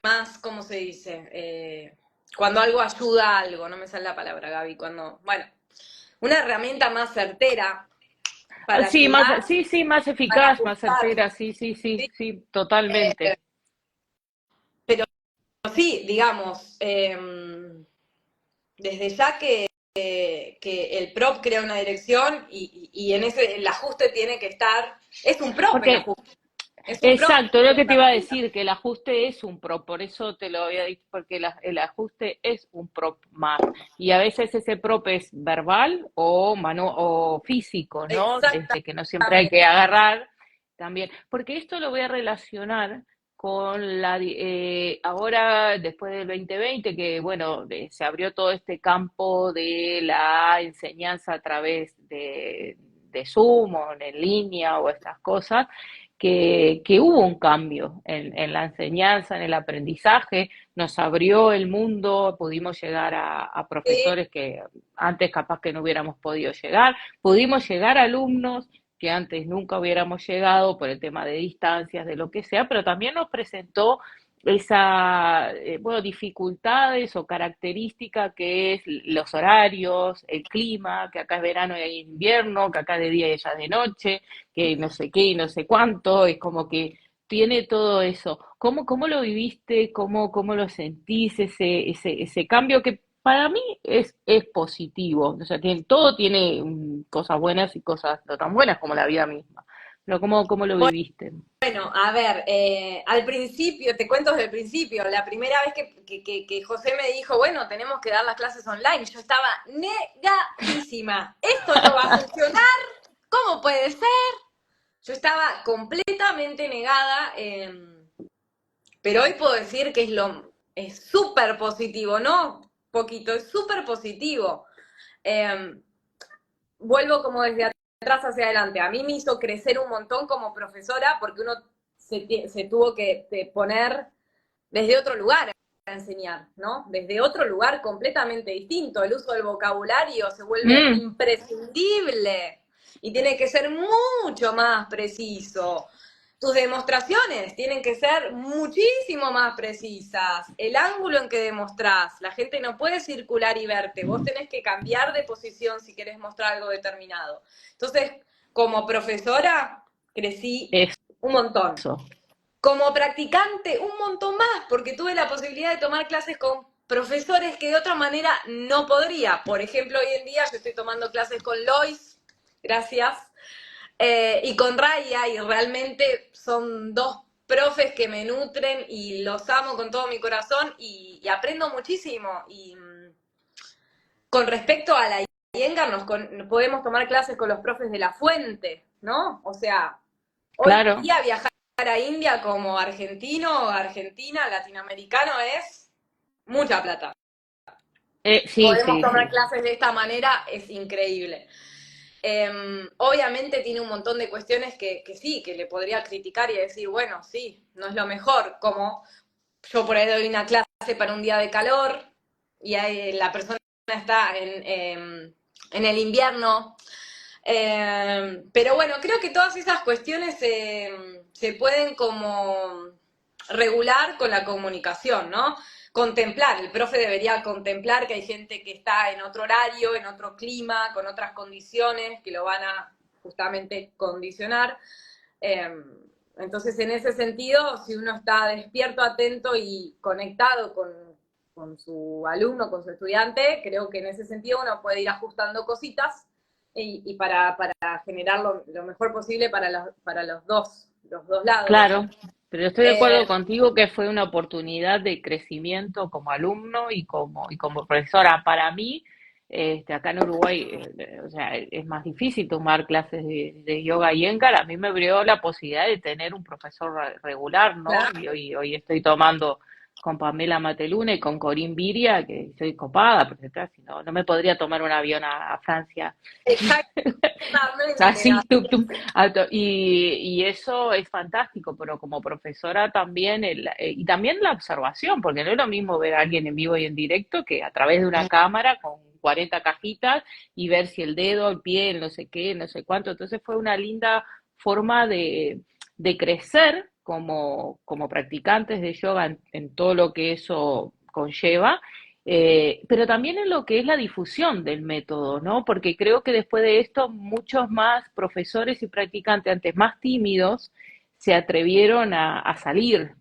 más, ¿cómo se dice? Cuando algo ayuda a algo, no me sale la palabra, Gaby, bueno, una herramienta más certera para Sí, más, ayudar, sí, sí, más para eficaz, más ajustar, certera, sí, sí, sí, ¿sí? sí, Eh, totalmente. pero sí, digamos, desde ya que el prop crea una dirección y en ese el ajuste tiene que estar, es un prop el Porque ajuste, es un prop, exacto, es lo que una te iba a herramienta. decir, que el ajuste es un prop, por eso te lo había dicho, porque el ajuste es un prop más. Y a veces ese prop es verbal o físico, ¿no? Que no siempre hay que Exactamente. agarrar también. Porque esto lo voy a relacionar con ahora, después del 2020, que bueno, se abrió todo este campo de la enseñanza a través de Zoom o en línea o estas cosas que hubo un cambio en la enseñanza, en el aprendizaje, nos abrió el mundo, pudimos llegar a Sí, profesores que antes capaz que no hubiéramos podido llegar, pudimos llegar a alumnos que antes nunca hubiéramos llegado por el tema de distancias, de lo que sea, pero también nos presentó dificultades o características que es los horarios, el clima, que acá es verano y hay invierno, que acá es de día y allá es de noche, que no sé qué y no sé cuánto, es como que tiene todo eso. ¿Cómo lo viviste? ¿Cómo lo sentís ese cambio que para mí es positivo? O sea, todo tiene cosas buenas y cosas no tan buenas como la vida misma. Pero ¿cómo lo viviste? bueno, a ver, al principio, te cuento desde el principio, la primera vez que José me dijo, bueno, tenemos que dar las clases online, yo estaba negadísima. Esto no va a funcionar, ¿cómo puede ser? Yo estaba completamente negada, pero hoy puedo decir que es súper positivo, ¿no? Poquito, es súper positivo. Eh, Vuelvo como desde atrás hacia adelante. A mí me hizo crecer un montón como profesora porque uno se tuvo que poner desde otro lugar a enseñar, ¿no? Desde otro lugar completamente distinto. El uso del vocabulario se vuelve Mm, imprescindible y tiene que ser mucho más preciso. Tus demostraciones tienen que ser muchísimo más precisas. El ángulo en que demostrás, la gente no puede circular y verte. Vos tenés que cambiar de posición si querés mostrar algo determinado. Entonces, como profesora, crecí un montón. eso. Como practicante, un montón más, porque tuve la posibilidad de tomar clases con profesores que de otra manera no podría. Por ejemplo, hoy en día yo estoy tomando clases con Lois, gracias, y con Raya, y realmente son dos profes que me nutren y los amo con todo mi corazón y aprendo muchísimo. Y con respecto a la Iyengar, podemos tomar clases con los profes de la Fuente, ¿no? O sea, hoy en Claro. día viajar a India como argentino, argentina, latinoamericano es mucha plata. Sí, Podemos sí, tomar sí. clases de esta manera, es increíble. Obviamente tiene un montón de cuestiones que sí, que le podría criticar y decir, bueno, sí, no es lo mejor, como yo por ahí doy una clase para un día de calor y la persona está en el invierno. Pero bueno, creo que todas esas cuestiones se pueden como regular con la comunicación, ¿no? Contemplar, el profe debería contemplar que hay gente que está en otro horario, en otro clima, con otras condiciones que lo van a justamente condicionar. Entonces, en ese sentido, si uno está despierto, atento y conectado con su alumno, con su estudiante, creo que en ese sentido uno puede ir ajustando cositas y para generar lo mejor posible para los dos lados. Claro, pero estoy de Eh, acuerdo contigo que fue una oportunidad de crecimiento como alumno y como profesora. Para mí, acá en Uruguay, o sea, es más difícil tomar clases de yoga y Iyengar. A mí me abrió la posibilidad de tener un profesor regular, ¿no? claro, Y hoy estoy tomando con Pamela Mateluna y con Corín Viria, que estoy copada, porque claro, si no, no me podría tomar un avión a Francia. exactamente. Así, tum, tum, y eso es fantástico, pero como profesora también, y también la observación, porque no es lo mismo ver a alguien en vivo y en directo que a través de una cámara con 40 cajitas y ver si el dedo, el pie, el no sé qué, no sé cuánto. Entonces fue una linda forma de crecer como practicantes de yoga en todo lo que eso conlleva, pero también en lo que es la difusión del método, ¿no? Porque creo que después de esto muchos más profesores y practicantes, antes más tímidos, se atrevieron a salir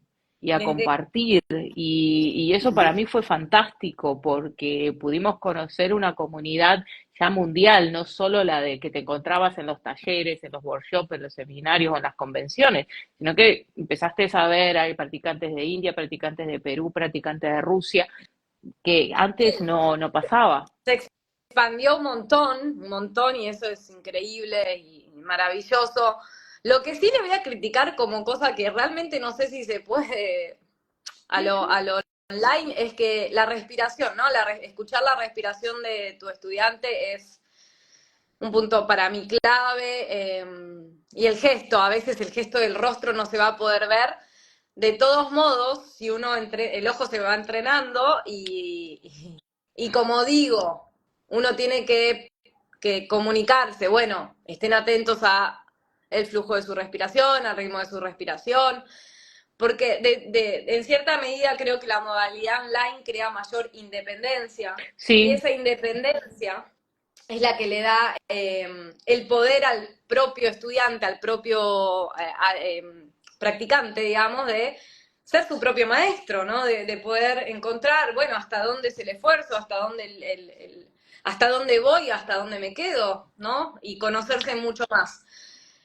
y a Desde, compartir. Y eso para mí fue fantástico porque pudimos conocer una comunidad ya mundial, no solo la de que te encontrabas en los talleres, en los workshops, en los seminarios o en las convenciones, sino que empezaste a ver, hay practicantes de India, practicantes de Perú, practicantes de Rusia, que antes no pasaba. se expandió un montón, y eso es increíble y maravilloso. Lo que sí le voy a criticar como cosa que realmente no sé si se puede a lo online es que la respiración, ¿no? Escuchar la respiración de tu estudiante es un punto para mí clave, y el gesto, a veces el gesto del rostro no se va a poder ver. De todos modos, si el ojo se va entrenando y como digo, uno tiene que comunicarse, bueno, estén atentos a el flujo de su respiración, al ritmo de su respiración, porque en cierta medida creo que la modalidad online crea mayor independencia, y Sí, esa independencia es la que le da el poder al propio estudiante, al propio practicante, digamos, de ser su propio maestro, ¿no? De poder encontrar, bueno, hasta dónde es el esfuerzo, hasta dónde hasta dónde voy, hasta dónde me quedo, ¿no? Y conocerse mucho más.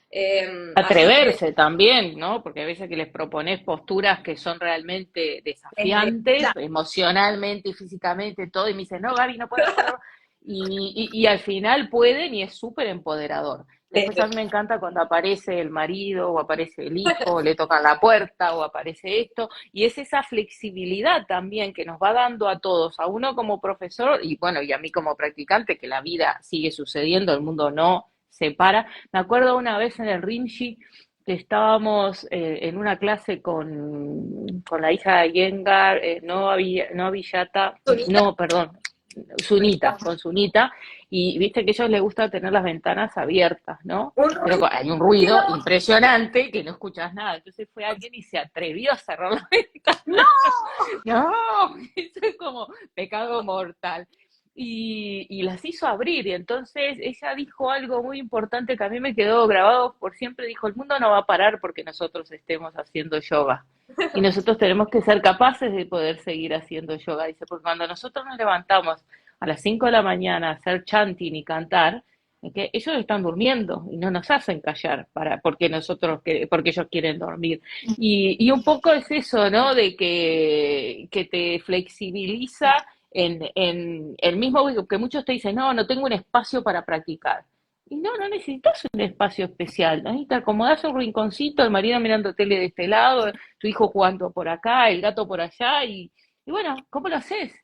Así que atreverse también, ¿no? Porque a veces que les propones posturas que son realmente desafiantes, claro, emocionalmente y físicamente, todo, y me dicen, no, Gaby, no puedo, no puedo. Y al final pueden y es súper empoderador. Después a desde, mí me encanta cuando aparece el marido o aparece el hijo, o le tocan la puerta o aparece esto, y es esa flexibilidad también que nos va dando a todos, a uno como profesor y bueno, y a mí como practicante, que la vida sigue sucediendo, el mundo no se para. Me acuerdo una vez en el Rinchi que estábamos en una clase con la hija de Yengar, no Villata, Sunita, no, perdón, Sunita, con Sunita, y viste que a ellos les gusta tener las ventanas abiertas, ¿no? un Pero hay un ruido impresionante que no escuchas nada. Entonces fue alguien y se atrevió a cerrar la no, ventana. No, eso es como pecado mortal. Y las hizo abrir, y entonces ella dijo algo muy importante que a mí me quedó grabado por siempre. Dijo, el mundo no va a parar porque nosotros estemos haciendo yoga. Y nosotros tenemos que ser capaces de poder seguir haciendo yoga. Dice, porque cuando nosotros nos levantamos a las 5 de la mañana a hacer chanting y cantar, es que ellos están durmiendo y no nos hacen callar porque ellos quieren dormir. Y un poco es eso, ¿no? De que te flexibiliza en el mismo que muchos te dicen, no, no tengo un espacio para practicar. Y no necesitas un espacio especial, necesitas acomodarse un rinconcito, el marido mirando tele de este lado, tu hijo jugando por acá, el gato por allá, y bueno, ¿cómo lo haces?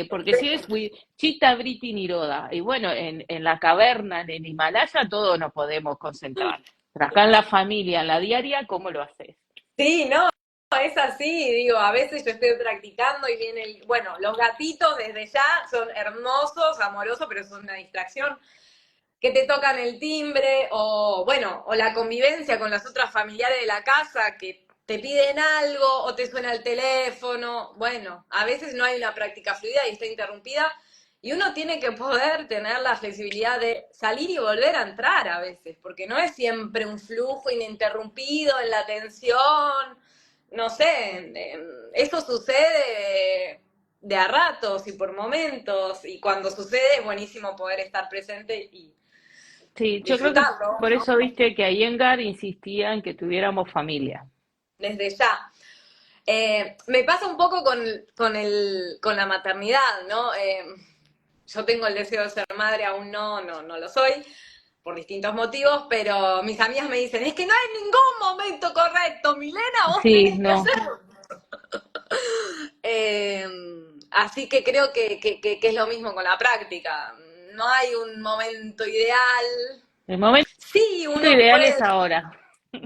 Porque si es Chita, Briti, Niroda, y bueno, en la caverna, en el Himalaya, todos nos podemos concentrar. Pero acá en la familia, en la diaria, ¿cómo lo haces? sí, no, es así, digo, a veces yo estoy practicando y viene bueno, los gatitos desde ya son hermosos, amorosos, pero son una distracción, que te tocan el timbre, o bueno, o la convivencia con las otras familiares de la casa que te piden algo o te suena el teléfono. Bueno, a veces no hay una práctica fluida y está interrumpida. Y uno tiene que poder tener la flexibilidad de salir y volver a entrar a veces, porque no es siempre un flujo ininterrumpido en la atención. No sé, eso sucede de a ratos y por momentos, y cuando sucede es buenísimo poder estar presente y Sí, yo creo que disfrutarlo, por ¿no? eso viste que Iyengar insistía en que tuviéramos familia. Desde ya. Me pasa un poco con la maternidad, ¿no? Yo tengo el deseo de ser madre, aún no lo soy, por distintos motivos, pero mis amigas me dicen, es que no hay ningún momento correcto, Milena, vos Sí, tenés que no. hacer. Eh, Así que creo que es lo mismo con la práctica. No hay un momento ideal. El momento Sí, uno ideal es puede. ahora.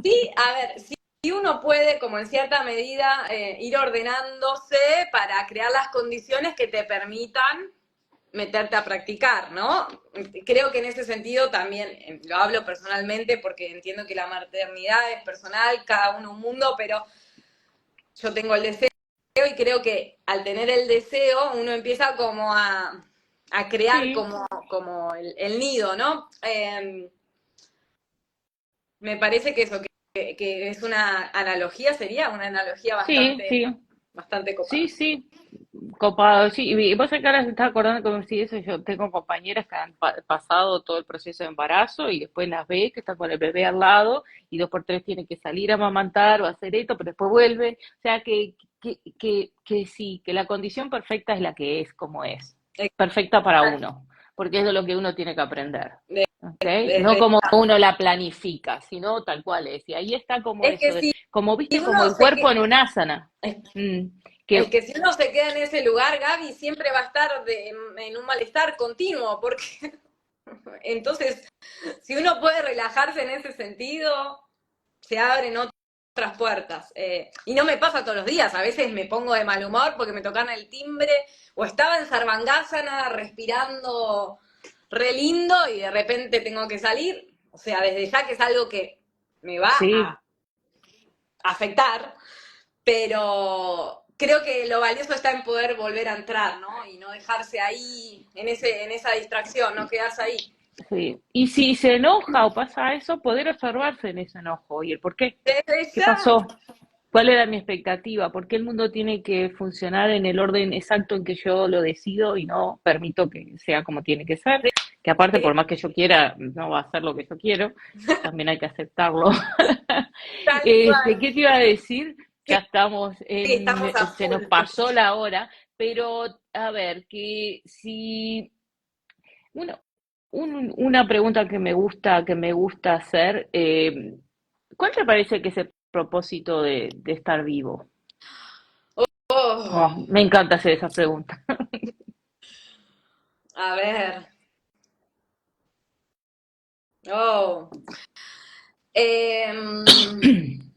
Sí, a ver, si uno puede, como en cierta medida, ir ordenándose para crear las condiciones que te permitan meterte a practicar, ¿no? Creo que en ese sentido también, lo hablo personalmente porque entiendo que la maternidad es personal, cada uno un mundo, pero yo tengo el deseo y creo que al tener el deseo uno empieza como a crear Sí, como el nido, ¿no? Me parece que eso, que es una analogía, sería una analogía sí, bastante, sí, bastante sí, copada. sí. Copado, sí. Y vos acá ahora se está acordando como si eso, yo tengo compañeras que han pasado todo el proceso de embarazo y después las ves que están con el bebé al lado y dos por tres tienen que salir a amamantar o hacer esto, pero después vuelven. O sea que sí, que la condición perfecta es la que es, como es. Perfecta para Exacto. uno, porque es de lo que uno tiene que aprender. De- ¿Ok? No Desde, como uno la planifica, sino tal cual es. Y ahí está como es eso, que si como viste, como uno el cuerpo en un asana. Mm, es que que si uno se queda en ese lugar, Gaby siempre va a estar en un malestar continuo, porque entonces, si uno puede relajarse en ese sentido, se abren otras puertas. Y no me pasa todos los días, a veces me pongo de mal humor porque me tocan el timbre, o estaba en Sarvangasana respirando re lindo y de repente tengo que salir. O sea, desde ya que es algo que me va sí. a afectar, pero creo que lo valioso está en poder volver a entrar, ¿no? Y no dejarse ahí, en esa distracción, no quedarse ahí. Sí. Y si se enoja o pasa eso, poder observarse en ese enojo y el por qué. Desde ¿Qué ya, pasó? ¿Cuál era mi expectativa? ¿Por qué el mundo tiene que funcionar en el orden exacto en que yo lo decido y no permito que sea como tiene que ser? Que aparte, por más que yo quiera, no va a ser lo que yo quiero, también hay que aceptarlo. tal cual. ¿Qué te iba a decir? Sí, Ya estamos estamos a se nos full. pasó la hora, pero a ver, que si bueno, una pregunta que me gusta hacer, ¿cuál te parece que es el propósito de estar vivo? Oh, Oh, me encanta hacer esa pregunta. a ver. Oh.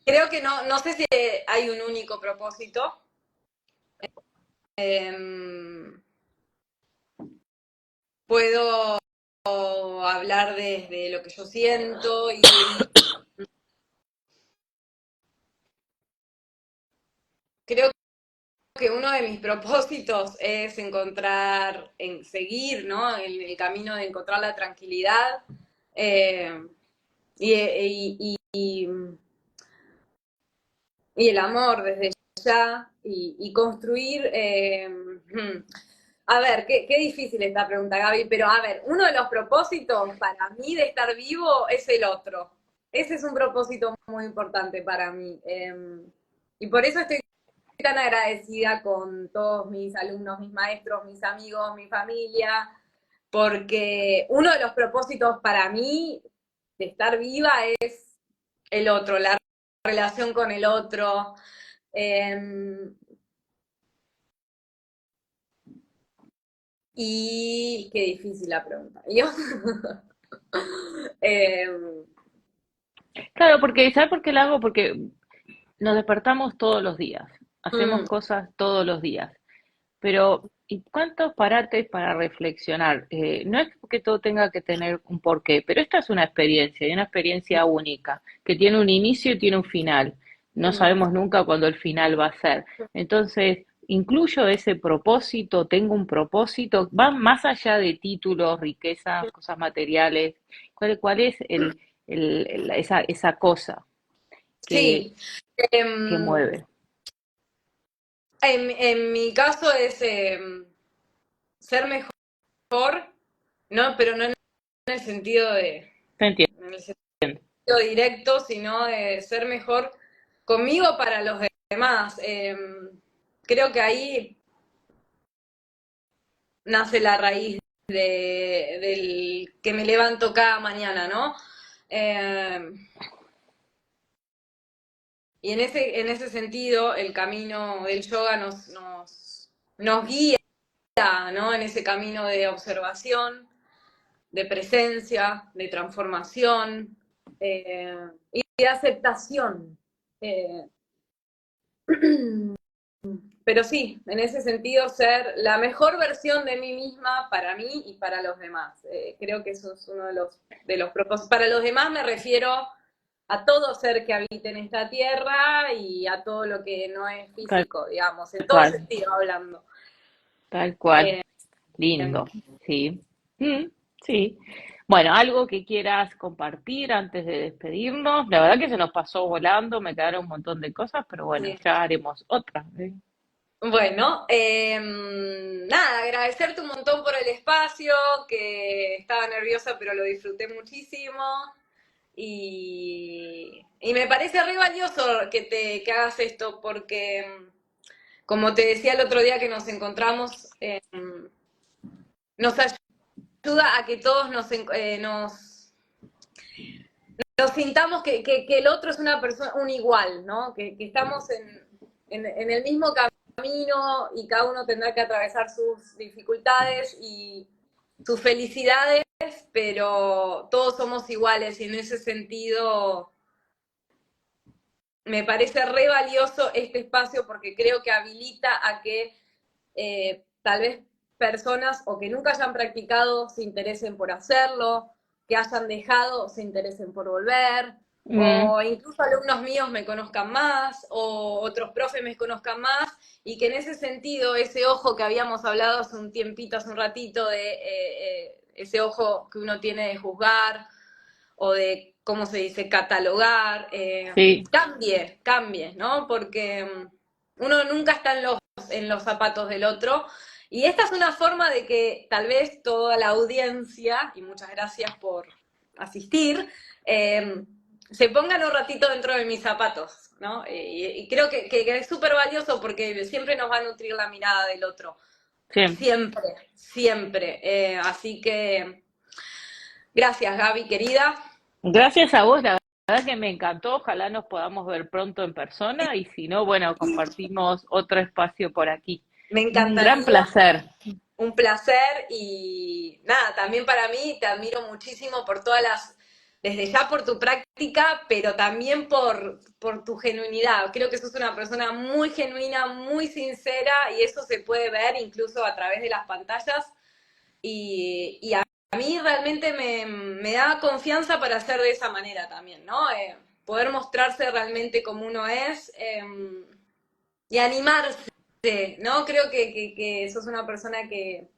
Creo que no sé si hay un único propósito. Em, Puedo hablar desde lo que yo siento y creo que uno de mis propósitos es seguir, ¿no? El camino de encontrar la tranquilidad eh, y el amor desde ya y construir. A ver, qué difícil esta pregunta, Gaby, pero a ver, uno de los propósitos para mí de estar vivo es el otro. Ese es un propósito muy importante para mí. Y por eso estoy tan agradecida con todos mis alumnos, mis maestros, mis amigos, mi familia, porque uno de los propósitos para mí de estar viva es el otro, la relación con el otro. Eh, y qué difícil la pregunta. Yo, eh, Claro, porque, ¿sabes por qué la hago? Porque nos despertamos todos los días, hacemos Mm, cosas todos los días, pero ¿y cuántos parates para reflexionar? No es que todo tenga que tener un porqué, pero esta es una experiencia, y una experiencia única, que tiene un inicio y tiene un final. No mm, sabemos nunca cuándo el final va a ser. Entonces, incluyo ese propósito, tengo un propósito, va más allá de títulos, riquezas, cosas materiales. ¿Cuál es esa cosa que, sí. que Em, mueve? en mi caso es ser mejor, ¿no? Pero no en el sentido de, ¿Se entiende? en el sentido directo, sino de ser mejor conmigo para los demás. Creo que ahí nace la raíz del que me levanto cada mañana, ¿no? Eh, y en ese sentido, el camino del yoga nos guía, ¿no? En ese camino de observación, de presencia, de transformación y de aceptación. Eh, pero sí, en ese sentido, ser la mejor versión de mí misma para mí y para los demás. Creo que eso es uno de los propósitos. Para los demás me refiero a todo ser que habite en esta tierra y a todo lo que no es Tal físico, digamos, en todo cual, sentido hablando. tal cual. Eh, Lindo, sí. Mm, sí. Bueno, algo que quieras compartir antes de despedirnos. La verdad que se nos pasó volando, me quedaron un montón de cosas, pero bueno, sí. ya haremos otra. ¿Eh? Bueno, nada, agradecerte un montón por el espacio, que estaba nerviosa pero lo disfruté muchísimo y me parece re valioso que hagas esto porque, como te decía el otro día que nos encontramos, nos ayuda a que todos nos sintamos que el otro es una persona, un igual, ¿no? Que estamos en el mismo camino y cada uno tendrá que atravesar sus dificultades y sus felicidades, pero todos somos iguales y en ese sentido me parece re valioso este espacio porque creo que habilita a que tal vez personas o que nunca hayan practicado se interesen por hacerlo, que hayan dejado se interesen por volver, Mm, o incluso alumnos míos me conozcan más, o otros profes me conozcan más, y que en ese sentido, ese ojo que habíamos hablado hace un tiempito, hace un ratito, de ese ojo que uno tiene de juzgar, o de, ¿cómo se dice?, catalogar, sí, cambie, ¿no? Porque uno nunca está en los zapatos del otro. Y esta es una forma de que tal vez toda la audiencia, y muchas gracias por asistir, se pongan un ratito dentro de mis zapatos, ¿no? Y creo que es súper valioso porque siempre nos va a nutrir la mirada del otro. sí. Siempre, siempre. Así que gracias, Gaby, querida. Gracias a vos, la verdad que me encantó. Ojalá nos podamos ver pronto en persona y si no, bueno, compartimos otro espacio por aquí. Me Un gran encantaría, placer. un placer y nada, también para mí te admiro muchísimo por todas desde ya por tu práctica, pero también por tu genuinidad. Creo que sos una persona muy genuina, muy sincera y eso se puede ver incluso a través de las pantallas y a mí realmente me da confianza para hacer de esa manera también, ¿no? Poder mostrarse realmente como uno es y animarse, ¿no? Creo que sos una persona que,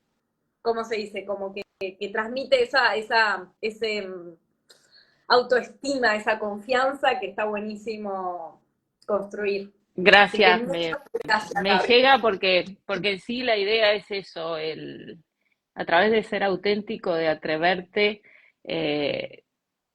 ¿cómo se dice? Como que transmite ese autoestima, esa confianza que está buenísimo construir. Así que Gracias, muchas gracias, me Gaby. llega porque sí la idea es eso, a través de ser auténtico, de atreverte, eh,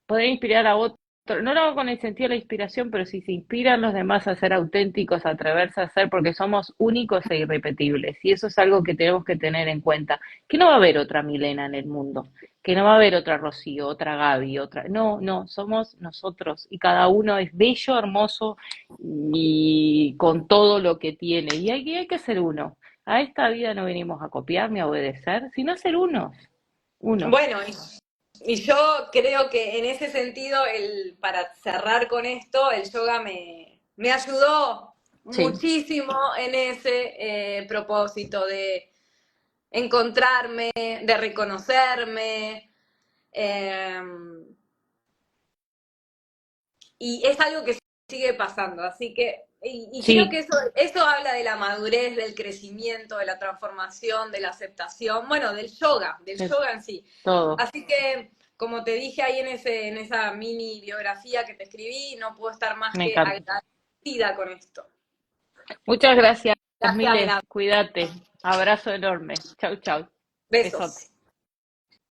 poder inspirar a otros. No lo hago con el sentido de la inspiración, pero si se inspiran los demás a ser auténticos, a atreverse a ser, porque somos únicos e irrepetibles. Y eso es algo que tenemos que tener en cuenta. Que no va a haber otra Milena en el mundo, que no va a haber otra Rocío, otra Gaby, otra. No, no, somos nosotros. Y cada uno es bello, hermoso y con todo lo que tiene. Y hay que ser uno. A esta vida no venimos a copiar ni a obedecer, sino a ser unos. Unos. Bueno, y yo creo que en ese sentido, para cerrar con esto, el yoga me ayudó Sí, muchísimo en ese propósito de encontrarme, de reconocerme. eh, y es algo que sigue pasando, así que, y creo que sí, eso habla de la madurez, del crecimiento, de la transformación, de la aceptación, bueno, del es yoga en sí. todo. Así que, como te dije ahí en esa mini biografía que te escribí, no puedo estar más Me que encanta. agradecida con esto. Muchas gracias, Gracias, Mile. Gaby. Cuídate. Abrazo enorme. Chau, chau. Besos. Besote.